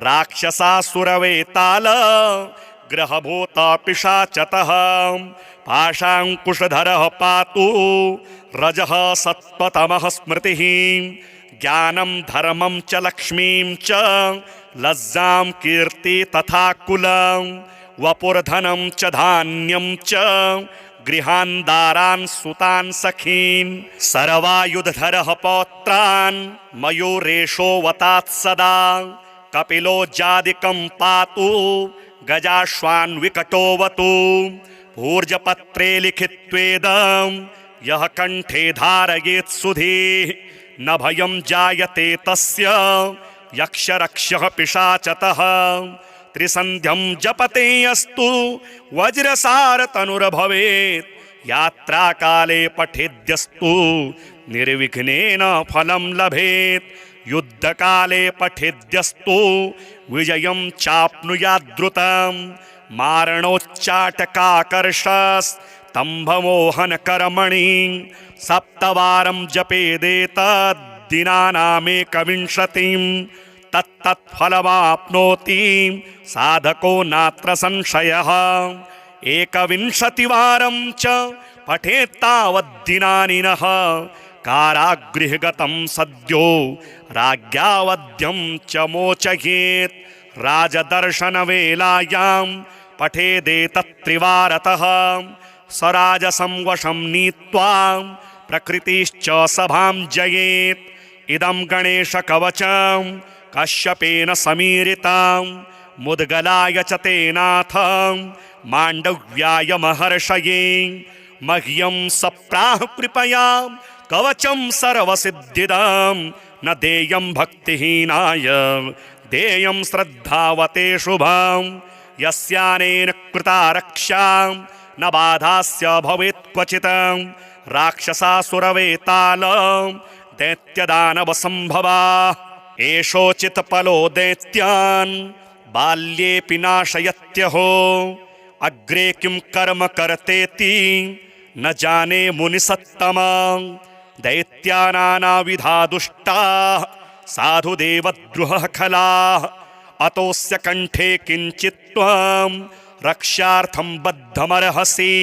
राक्षसासुरवेताल ग्रहभूत पिशाचतः पाशाङ्कुशधरः पातु रजः सत्त्वतमः स्मृतिः ज्ञानं धर्मं च लक्ष्मीं च लज्जां कीर्ति तथा कुलं वपुर्धनं च धान्यं च गृहान् दारान् सुतान् सखीन् सर्वायुधधरः पौत्रान् मयूरेशो वतात् सदा कपिलो जादिकं पातु गजाश्वान् विकटोऽवतु ऊर्जपत्रे लिखित्वेदं यः कण्ठे धारयेत् सुधीः न भयं जायते तस्य यक्षरक्षः पिशाचतः त्रिसन्ध्यं जपते अस्तु वज्रसारतनुर्भवेत् यात्राकाले पठेद्यस्तु निर्विघ्नेन फलं लभेत् युद्धकाले पठेद्यस्तु विजयं चाप्नुयाद्रुतं मारणोच्चाटकाकर्षस्तम्भमोहनकर्मणि सप्तवारं जपेदेतद्दिनानामेकविंशतिं तत्तत्फलमाप्नोति साधको नात्र संशयः एकविंशतिवारं च पठेत्तावद्दिनानि नः कारागृहगतं सद्यो राज्ञावध्यं च मोचयेत् राजदर्शनवेलायां पठेदेतत्त्रिवारतः स्वराजसंवशं नीत्वा प्रकृतिश्च सभां जयेत् इदं गणेशकवचं कश्यपेन समीरितां मुद्गलाय च तेनाथ माण्डव्याय महर्षये मह्यं सप्राह कृपया कवचं सर्वसिद्धिदं न देयं भक्तिहीनाय देयं श्रद्धावते शुभं यस्यानेन कृता रक्षा न बाधास्य भवेत् क्वचित् राक्षसासुरवेताल दैत्यदानवसम्भवा एषोचित्पलो दैत्यान् बाल्येऽपि नाशयत्यहो अग्रे किं कर्म कर्तेति न जाने मुनिसत्तमा दैत्यानानाविधा दुष्टाः साधुदेवद्रुहः खलाः अतोऽस्य कण्ठे किञ्चित् त्वं रक्षार्थं बद्धमर्हसि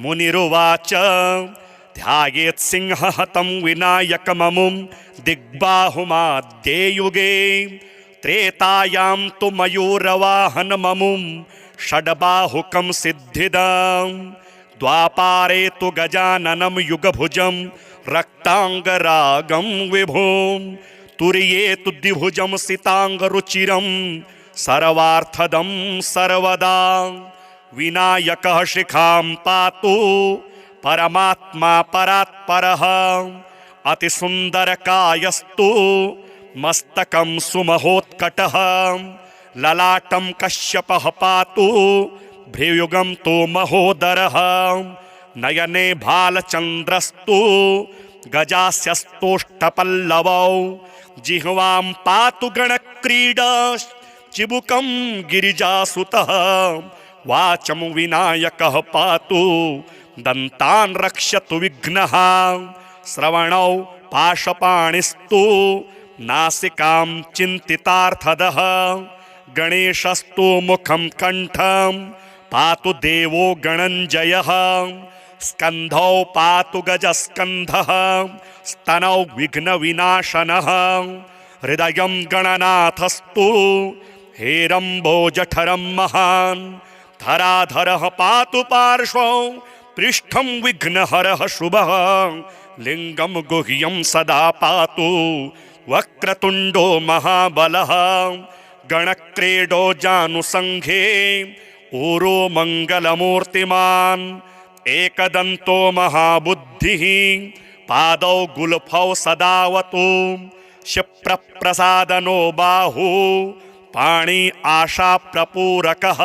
मुनिरुवाच ध्यायेत् सिंहहतं विनायकममुं दिग्बाहुमाद्ये युगे त्रेतायां तु मयूरवाहनममुं षड्बाहुकं सिद्धिदं द्वापारे तु गजाननं युगभुजं रक्ताङ्गरागं विभुं तुर्ये तु द्विभुजं सिताङ्गरुचिरं सर्वार्थदं सर्वदा विनायकः शिखां पातु परमात्मा परात्परः अतिसुन्दरकायस्तु मस्तकं सुमहोत्कटः ललाटं कश्यपः पातु भ्रियुगं तु महोदरः नयने भालचन्द्रस्तु गजास्यस्तोष्टपल्लवौ जिह्वां पातु गणक्रीडा चिबुकं गिरिजासुतः वाचं विनायकः पातु दन्तान् रक्षतु विघ्नः श्रवणौ पाशपाणिस्तु नासिकां चिन्तितार्थदः गणेशस्तु मुखं कण्ठं पातु देवो गणञ्जयः स्कन्धौ पातु गजस्कन्धः स्तनौ विघ्नविनाशनः हृदयं गणनाथस्तु हेरम्बो जठरं महान् धराधरः पातु पार्श्वौ पृष्ठं विघ्नहरः शुभः लिङ्गं गुह्यं सदा पातु वक्रतुण्डो महाबलः गणक्रीडो जानुसङ्घे ऊरो मङ्गलमूर्तिमान् एकदन्तो महाबुद्धिः पादौ गुल्फौ सदावतु क्षिप्रप्रसादनो बाहु पाणि आशाप्रपूरकः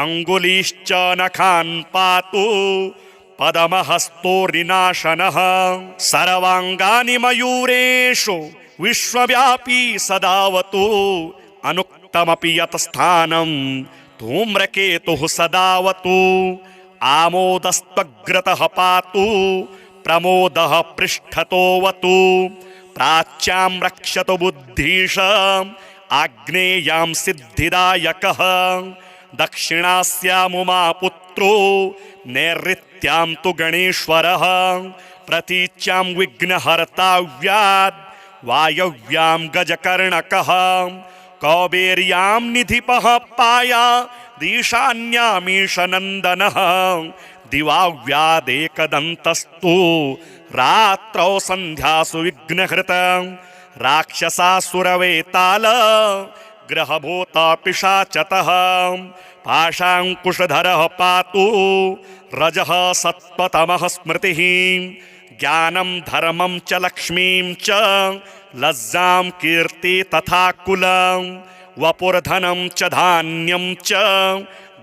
अङ्गुलीश्च नखान् पातु पदमहस्तोरिनाशनः सर्वाङ्गानि मयूरेषु विश्वव्यापी सदावतु अनुक्तमपि यत् स्थानं धूम्रकेतुः सदावतु आमोदस्त्वग्रतः पातु प्रमोदः पृष्ठतोऽवतु प्राच्यां रक्षतु बुद्धीश आग्नेयां सिद्धिदायकः दक्षिणास्यामुमापुत्रो नैऋत्यां तु गणेश्वरः प्रतीच्यां विघ्नहर्ताव्याद् वायव्यां गजकर्णकः कौबेर्यां निधिपः पाया दीशान्यामीशनन्दनः दिवाव्यादेकदन्तस्तु रात्रौ सन्ध्यासु विघ्नहृत राक्षसासुरवेताल ग्रहभूता पिशाचतः पाशाङ्कुशधरः पातु रजः सत्त्वतमः स्मृतिः ज्ञानं धर्मं च लक्ष्मीं च लज्जां कीर्ति तथा कुलं वपुर्धनं च धान्यं च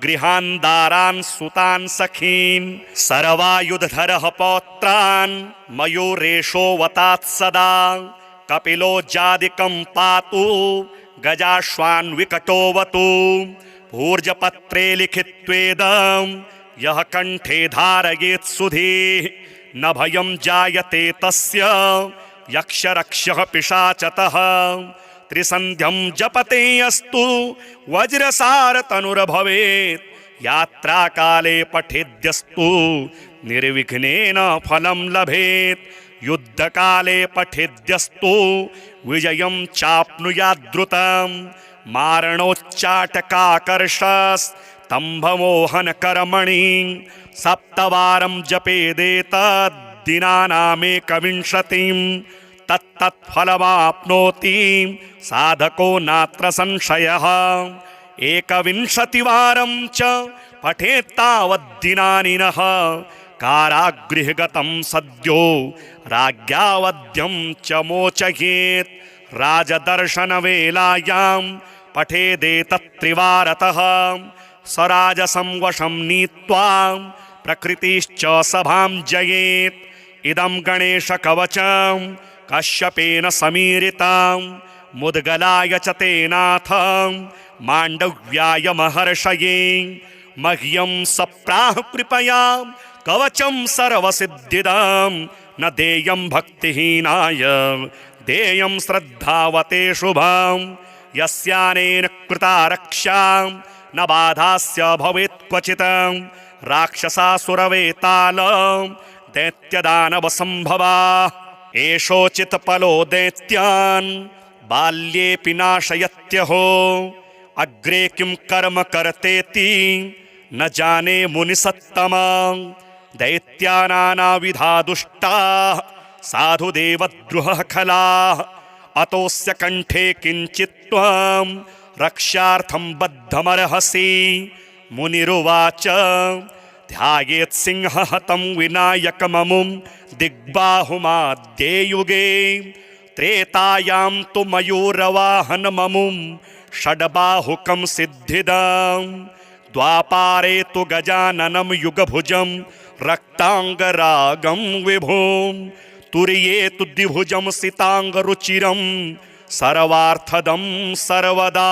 गृहान् दारान् सुतान् सखीन् सर्वायुधधरः पौत्रान् मयूरेशो वतात् सदा कपिलो जादिकं पातु गजाश्वान् विकटोऽवतु भूर्जपत्रे लिखित्वेदं यः कण्ठे धारयेत् सुधीः न भयं जायते तस्य यक्षरक्षः पिशाचतः त्रिसन्ध्यं जपते अस्तु वज्रसारतनुर्भवेत् यात्राकाले पठेद्यस्तु निर्विघ्नेन फलं लभेत् युद्धकाले पठेद्यस्तु विजयं चाप्नुयाद्रुतं मारणोच्चाटकाकर्षस्तम्भमोहनकर्मणि सप्तवारं जपेदेतद्दिनानामेकविंशतिं तत्तत्फलमाप्नोति साधको नात्र संशयः एकविंशतिवारं च पठेत्तावद्दिनानि नः कारागृहगतं सद्यो राज्ञावध्यं च मोचयेत् राजदर्शनवेलायां पठेदेतत्त्रिवारतः स्वराजसं वशं नीत्वा प्रकृतिश्च सभां जयेत् इदं गणेशकवचं कश्यपेन समीरितां मुद्गलाय च तेनाथ माण्डव्याय महर्षये मह्यं सप्राह कृपया कवचं सर्वसिद्धिदां न देयं भक्तिहीनाय देयं श्रद्धावते शुभां यस्यानेन कृता रक्षा न बाधास्य भवेत् क्वचित् राक्षसासुरवेताल दैत्यदानवसम्भवा एषोचित्पलो दैत्यान् बाल्येऽपि नाशयत्यहो अग्रे किं कर्म कर्तेति न जाने मुनिसत्तमा दैत्यानानाविधा दुष्टाः साधुदेवद्रुहः खलाः अतोऽस्य कण्ठे किञ्चित् त्वं रक्षार्थं बद्धमर्हसि मुनिरुवाच ध्यायेत् सिंहहतं विनायकममुं दिग्बाहुमाद्ये युगे त्रेतायां तु मयूरवाहनममुं षड्बाहुकं सिद्धिदां द्वापारे तु गजाननं युगभुजं रक्ताङ्गरागं विभुं तुर्ये तु द्विभुजं सिताङ्गरुचिरं सर्वार्थदं सर्वदा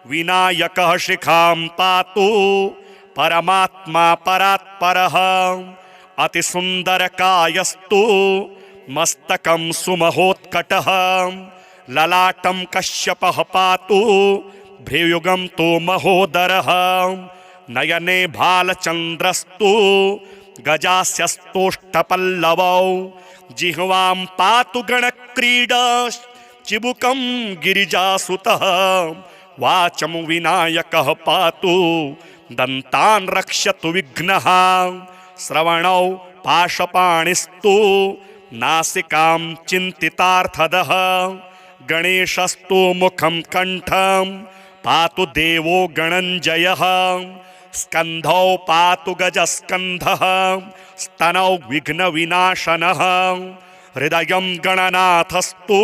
विनायकः शिखां पातु परमात्मा परात्परः अतिसुन्दरकायस्तु मस्तकं सुमहोत्कटः ललाटं कश्यपः पातु भ्रियुगं तु महोदरः नयने भालचन्द्रस्तु गजास्यस्तोष्टपल्लवौ जिह्वां पातु गणक्रीडा चिबुकं गिरिजासुतः वाचं विनायकः पातु दन्तान् रक्षतु विघ्नः श्रवणौ पाशपाणिस्तु नासिकां चिन्तितार्थदः गणेशस्तु मुखं कण्ठं पातु देवो गणञ्जयः स्कन्धौ पातु गजस्कन्धः स्तनौ विघ्नविनाशनः हृदयं गणनाथस्तु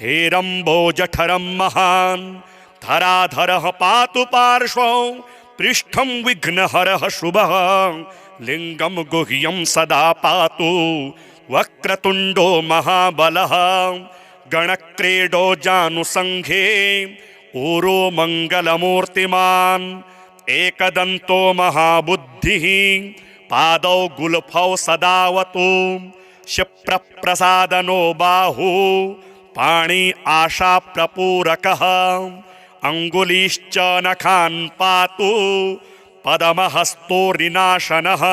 हेरम्बोजठरं महान् धराधरः पातु पार्श्वौ पृष्ठं विघ्नहरः शुभः लिङ्गं गुह्यं सदा पातु वक्रतुण्डो महाबलः गणक्रीडो जानुसङ्घे ऊरो मङ्गलमूर्तिमान् एकदन्तो महाबुद्धिः पादौ गुल्फौ सदावतु क्षिप्रप्रसादनो बाहु पाणि आशाप्रपूरकः अङ्गुलीश्च नखान् पातु पदमहस्तोरिनाशनः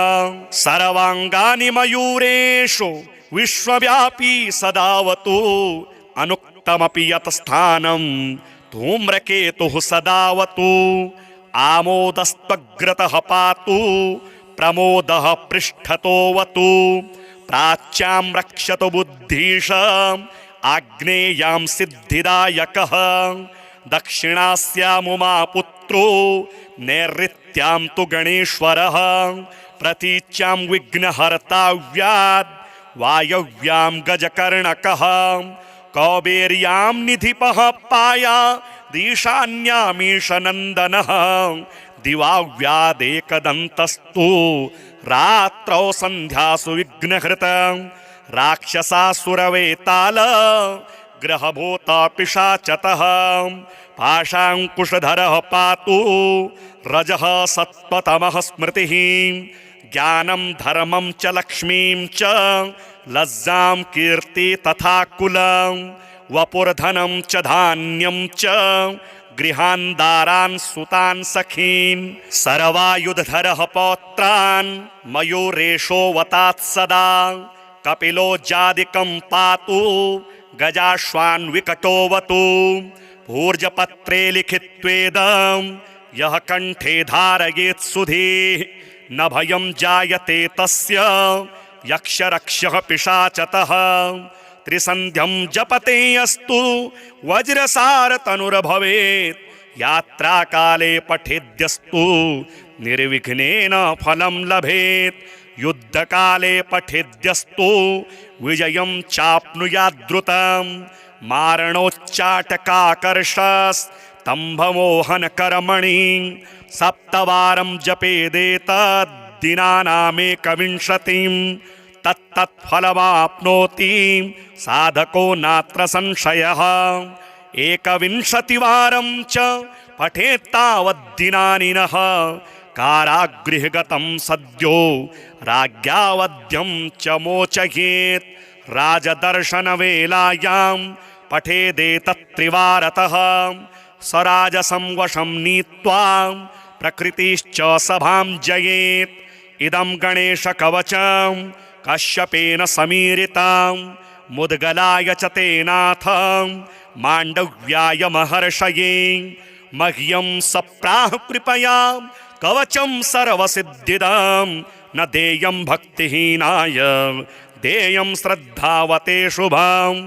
सर्वाङ्गानि मयूरेषु विश्वव्यापी सदावतु अनुक्तमपि यत् स्थानं धूम्रकेतुः सदावतु आमोदस्त्वग्रतः पातु प्रमोदः पृष्ठतोऽवतु प्राच्यां रक्षतु बुद्धीश आग्नेयां सिद्धिदायकः दक्षिणास्यामुमापुत्रो नैऋत्यां तु गणेश्वरः प्रतीच्यां विघ्नहर्ताव्याद् वायव्यां गजकर्णकः कौबेर्यां निधिपः पाया दीशान्यामीशनन्दनः दिवाव्यादेकदन्तस्तु रात्रौ सन्ध्यासु विघ्नहृतं राक्षसासुरवेताल ग्रहभूता पिशाचतः पाशाङ्कुशधरः पातु रजः सत्त्वतमः स्मृतिः ज्ञानं धर्मं च लक्ष्मीं च लज्जां कीर्ति तथा कुलं वपुर्धनं च धान्यं च गृहान्दारान् सुतान् सखीन् सर्वायुधधरः पौत्रान् मयूरेशो वतात् सदा कपिलो जादिकं पातु गजाश्वान् विकटोऽवतु भूर्जपत्रे लिखित्वेदं यः कण्ठे धारयेत् सुधीः न भयं जायते तस्य यक्षरक्षः पिशाचतः त्रिसन्ध्यं जपते अस्तु वज्रसारतनुर्भवेत् यात्राकाले पठेद्यस्तु निर्विघ्नेन फलं लभेत् युद्धकाले पठेद्यस्तु विजयं चाप्नुयाद्रुतं मारणोच्चाटकाकर्षस्तम्भमोहनकर्मणि सप्तवारं जपेदेतद्दिनानामेकविंशतिं तत्तत्फलमाप्नोति साधको नात्र संशयः एकविंशतिवारं च पठेत्तावद्दिनानि नः कारागृहगतं सद्यो राज्ञावध्यं च मोचयेत् राजदर्शनवेलायां पठेदेतत्त्रिवारतः स्वराजसं वशं नीत्वा प्रकृतिश्च सभां जयेत् इदं गणेशकवचं कश्यपेन समीरितां मुद्गलाय च तेनाथ माण्डव्याय महर्षये मह्यं सप्राह कृपया कवचं सर्वसिद्धिदं न देयं भक्तिहीनाय देयं श्रद्धावते शुभं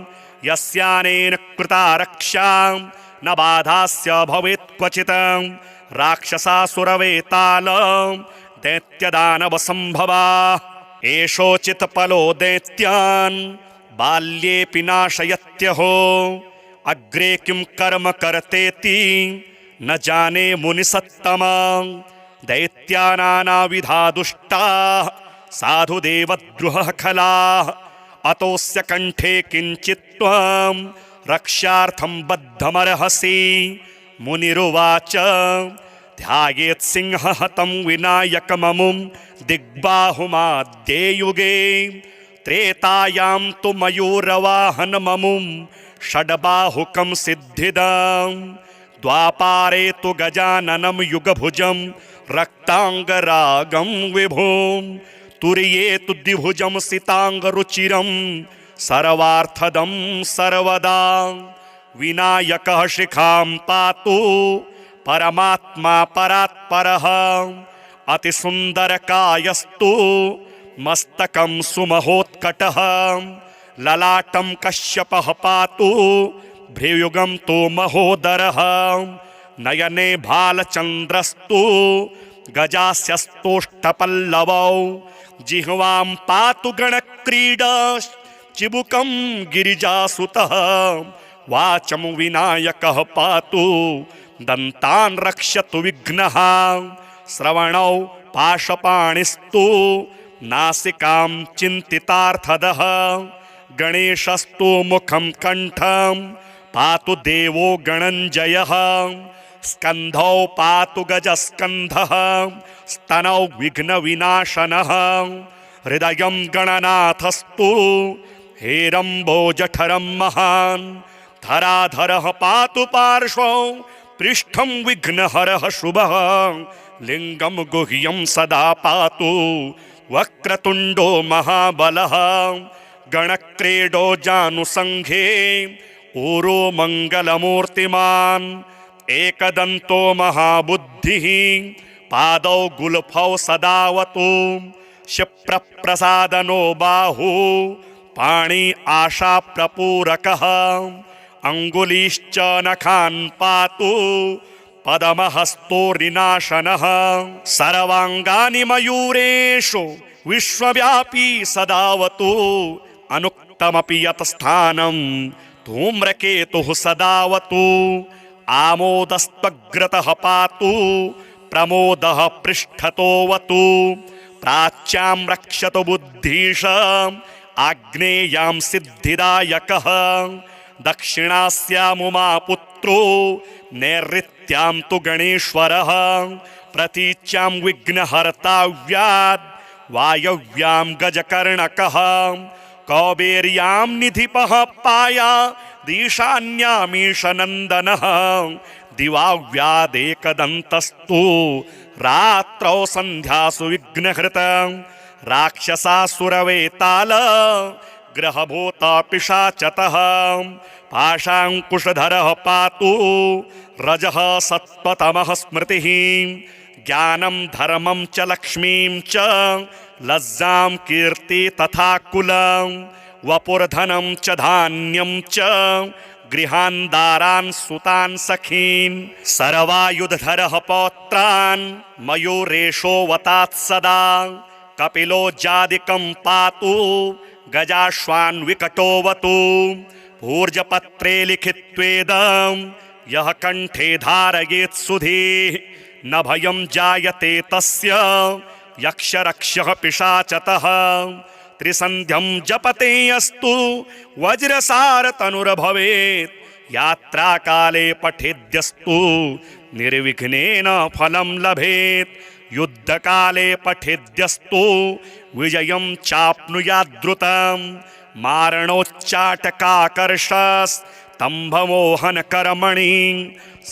यस्यानेन कृता रक्षा न बाधास्य भवेत् क्वचित् राक्षसासुरवेताल दैत्यदानवसम्भवा एषोचित्पलो दैत्यान् बाल्येऽपि नाशयत्यहो अग्रे किं कर्म कर्तेति न जाने मुनिसत्तमा दैत्यानानाविधा दुष्टाः साधुदेवद्रुहः खलाः अतोऽस्य कण्ठे किञ्चित् त्वं रक्षार्थं बद्धमर्हसि मुनिरुवाच ध्यायेत् सिंहहतं विनायकममुं दिग्बाहुमाद्ये युगे त्रेतायां तु मयूरवाहनममुं षड्बाहुकं सिद्धिदां द्वापारे तु गजाननं युगभुजं रक्ताङ्गरागं विभुं तुर्ये तु द्विभुजं सिताङ्गरुचिरं सर्वार्थदं सर्वदा विनायकः शिखां पातु परमात्मा परात्परः अतिसुन्दरकायस्तु मस्तकं सुमहोत्कटः ललाटं कश्यपः पातु भ्रियुगं तु महोदरः नयने भालचन्द्रस्तु गजास्यस्तोष्टपल्लवौ जिह्वां पातु गणक्रीडा चिबुकं गिरिजासुतः वाचं विनायकः पातु दन्तान् रक्षतु विघ्नः श्रवणौ पाशपाणिस्तु नासिकां चिन्तितार्थदः गणेशस्तु मुखं कण्ठं पातु देवो गणञ्जयः स्कन्धौ पातु गजस्कन्धः स्तनौ विघ्नविनाशनः हृदयं गणनाथस्तु हेरम्बोजठरं महान् धराधरः पातु पार्श्वौ पृष्ठं विघ्नहरः शुभः लिङ्गं गुह्यं सदा पातु वक्रतुण्डो महाबलः गणक्रीडो जानुसङ्घे ऊरो मङ्गलमूर्तिमान् एकदन्तो महाबुद्धिः पादौ गुल्फौ सदावतु क्षिप्रप्रसादनो बाहु पाणि आशाप्रपूरकः अङ्गुलीश्च नखान् पातु पदमहस्तोरिनाशनः सर्वाङ्गानि मयूरेषु विश्वव्यापी सदावतु अनुक्तमपि यत् स्थानं धूम्रकेतुः सदावतु आमोदस्त्वग्रतः पातु प्रमोदः पृष्ठतोऽवतु प्राच्यां रक्षतु बुद्धीश आग्नेयां सिद्धिदायकः दक्षिणास्यामुमापुत्रो नैऋत्यां तु गणेश्वरः प्रतीच्यां विघ्नहर्ताव्याद् वायव्यां गजकर्णकः कौबेर्यां निधिपः पाया दीशान्यामीशनन्दनः दिवाव्यादेकदन्तस्तु रात्रौ सन्ध्यासु विघ्नहृतं राक्षसासुरवेताल ग्रहभूता पिशाचतः पाशाङ्कुशधरः पातु रजः सत्त्वतमः स्मृतिः ज्ञानं धर्मं च लक्ष्मीं च लज्जां कीर्ति तथा कुलं वपुर्धनं च धान्यं च गृहान् दारान् सुतान् सखीन् सर्वायुधधरः पौत्रान् मयूरेशोऽवतात् सदा कपिलो जादिकं पातु गजाश्वान् विकटोऽवतु भूर्जपत्रे लिखित्वेदं यः कण्ठे धारयेत् सुधीः न भयं जायते तस्य यक्षरक्षः पिशाचतः त्रिसन्ध्यं जपते अस्तु वज्रसारतनुर्भवेत् यात्राकाले पठेद्यस्तु निर्विघ्नेन फलं लभेत् युद्धकाले पठेद्यस्तु विजयं चाप्नुयाद्रुतं मारणोच्चाटकाकर्षस्तम्भमोहनकर्मणि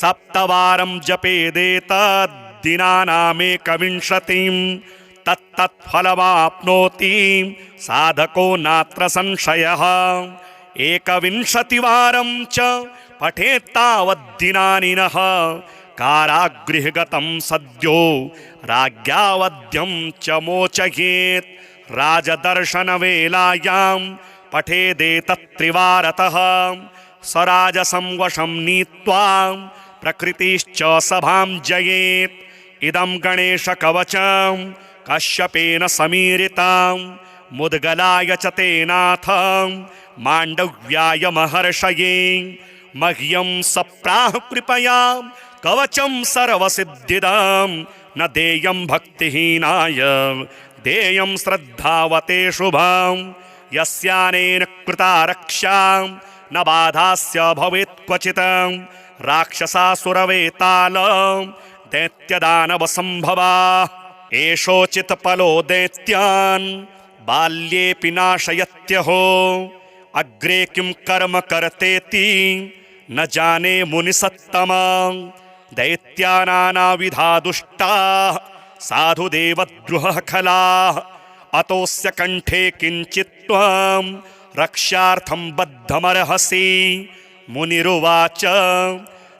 सप्तवारं जपेदेतद्दिनानामेकविंशतिं तत्तत्फलमाप्नोति साधको नात्र संशयः एकविंशतिवारं च पठेत्तावद्दिनानि नः कारागृहगतं सद्यो राज्ञावध्यं च मोचयेत् राजदर्शनवेलायां पठेदेतत्त्रिवारतः स्वराजसं वशं नीत्वा प्रकृतिश्च सभां जयेत् इदं गणेशकवचं कश्यपेन समीरितां मुद्गलाय च तेनाथ माण्डव्याय महर्षये मह्यं सप्राह कृपया कवचं सर्वसिद्धिदां न देयं भक्तिहीनाय देयं श्रद्धावते शुभां यस्यानेन कृता रक्षा न बाधास्य भवेत् क्वचित् राक्षसासुरवेताल दैत्यदानवसम्भवा एषोचित्पलो दैत्यान् बाल्येऽपि नाशयत्यहो अग्रे किं कर्म कर्तेति न जाने मुनिसत्तमा दैत्यानानाविधा दुष्टाः साधुदेवद्रुहः खलाः अतोऽस्य कण्ठे किञ्चित् त्वं रक्षार्थं बद्धमर्हसि मुनिरुवाच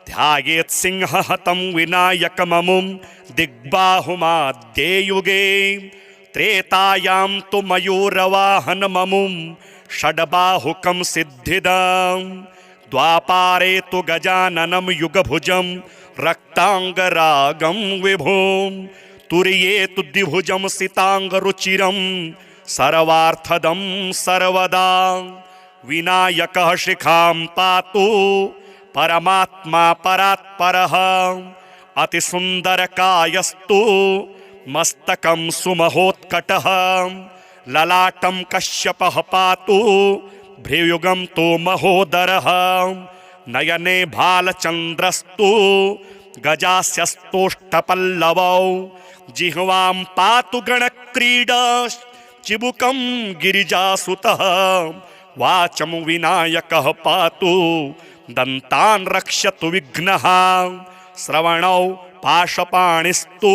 ध्यायेत् सिंहहतं विनायकममुं दिग्बाहुमाद्ये युगे त्रेतायां तु मयूरवाहनममुं षड्बाहुकं सिद्धिदं द्वापारे तु गजाननं युगभुजं रक्ताङ्गरागं विभुं तुर्ये तु द्विभुजं सिताङ्गरुचिरं सर्वार्थदं सर्वदा विनायकः शिखां पातु परमात्मा परात्परः अतिसुन्दरकायस्तु मस्तकं सुमहोत्कटः ललाटं कश्यपः पातु भ्रियुगं तु महोदरः नयने भालचन्द्रस्तु गजास्यस्तोष्टपल्लवौ जिह्वां पातु गणक्रीडा चिबुकं गिरिजासुतः वाचं विनायकः पातु दन्तान् रक्षतु विघ्नः श्रवणौ पाशपाणिस्तु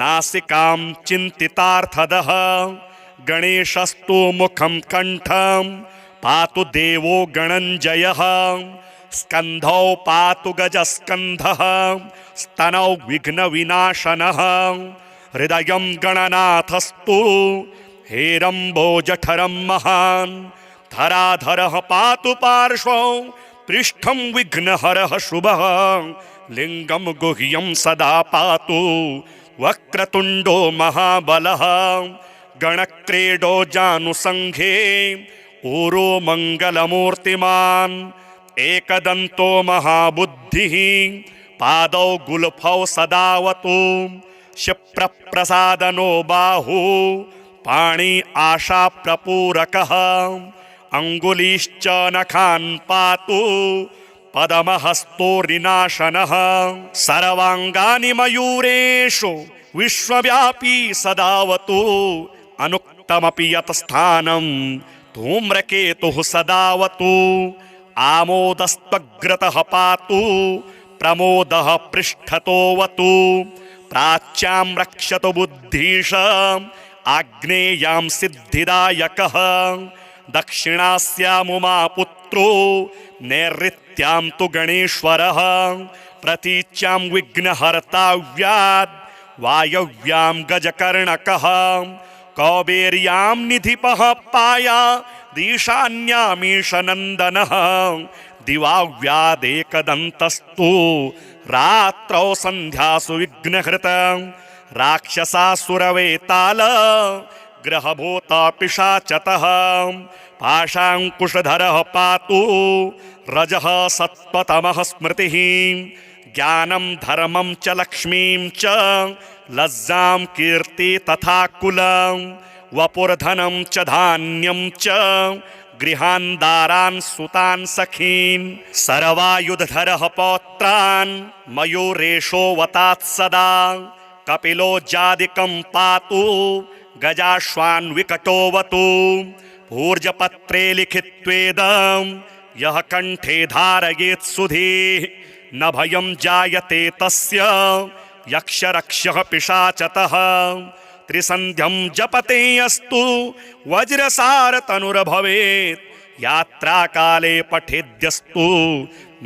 नासिकां चिन्तितार्थदः गणेशस्तु मुखं कण्ठं पातु देवो गणञ्जयः स्कन्धौ पातु गजस्कन्धः स्तनौ विघ्नविनाशनः हृदयं गणनाथस्तु हेरम्बोजठरं महान् धराधरः पातु पार्श्वौ पृष्ठं विघ्नहरः शुभः लिङ्गं गुह्यं सदा पातु वक्रतुण्डो महाबलः गणक्रीडो जानुसङ्घे ऊरो मङ्गलमूर्तिमान् एकदन्तो महाबुद्धिः पादौ गुल्फौ सदावतु क्षिप्रप्रसादनो बाहु पाणि आशाप्रपूरकः अङ्गुलीश्च नखान् पातु पदमहस्तोरिनाशनः सर्वाङ्गानि मयूरेषु विश्वव्यापी सदावतु अनुक्तमपि यत् स्थानं धूम्रकेतुः सदावतु आमोदस्त्वग्रतः पातु प्रमोदः पृष्ठतोऽवतु प्राच्यां रक्षतु बुद्धीश आग्नेयां सिद्धिदायकः दक्षिणास्यामुमापुत्रो नैऋत्यां तु गणेश्वरः प्रतीच्यां विघ्नहर्ताव्याद् वायव्यां गजकर्णकः कौबेर्यां निधिपः पाया दीशान्यामीशनन्दनः दिवाव्यादेकदन्तस्तु रात्रौ सन्ध्यासु विघ्नहृतं राक्षसासुरवेताल ग्रहभूता पिशाचतः पाशाङ्कुशधरः पातु रजः सत्त्वतमः स्मृतिः ज्ञानं धर्मं च लक्ष्मीं च लज्जां कीर्ति तथा कुलं वपुर्धनं च धान्यं च गृहान् दारान् सुतान् सखीन् सर्वायुधधरः पौत्रान् मयूरेशो वतात् सदा कपिलो जादिकं पातु गजाश्वान् विकटोऽवतु भूर्जपत्रे लिखित्वेदं यः कण्ठे धारयेत् सुधीः न भयं जायते तस्य यक्षरक्षः पिशाचतः त्रिसन्ध्यं जपते अस्तु वज्रसारतनुर्भवेत् यात्राकाले पठेद्यस्तु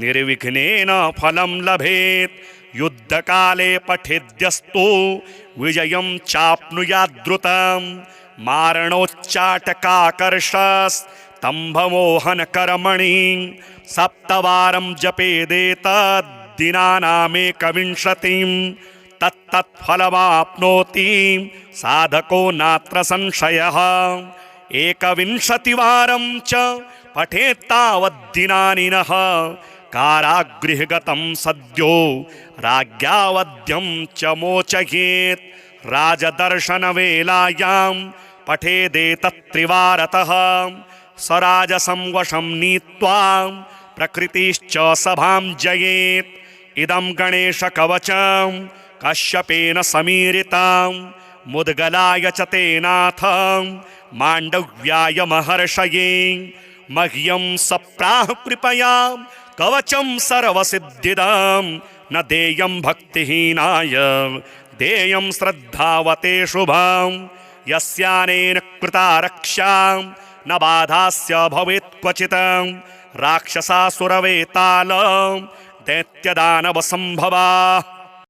निर्विघ्नेन फलं लभेत् युद्धकाले पठेद्यस्तु विजयं चाप्नुयाद्रुतं मारणोच्चाटकाकर्षस्तम्भमोहनकर्मणि सप्तवारं जपेदेतद्दिनानामेकविंशतिं तत्तत्फलमाप्नोति साधको नात्र संशयः एकविंशतिवारं च पठेत्तावद्दिनानि नः कारागृहगतं सद्यो राज्ञावध्यं च मोचयेत् राजदर्शनवेलायां पठेदेतत्त्रिवारतः स्वराजसं वशं नीत्वा प्रकृतिश्च सभां जयेत् इदं गणेशकवचं कश्यपेन समीरितां मुद्गलाय च तेनाथ माण्डव्याय महर्षये मह्यं सप्राह कृपया कवचं सर्वसिद्धिदं न देयं भक्तिहीनाय देयं श्रद्धावते शुभं यस्यानेन कृता रक्षा न बाधास्य भवेत् क्वचित् राक्षसासुरवेताल दैत्यदानवसम्भवा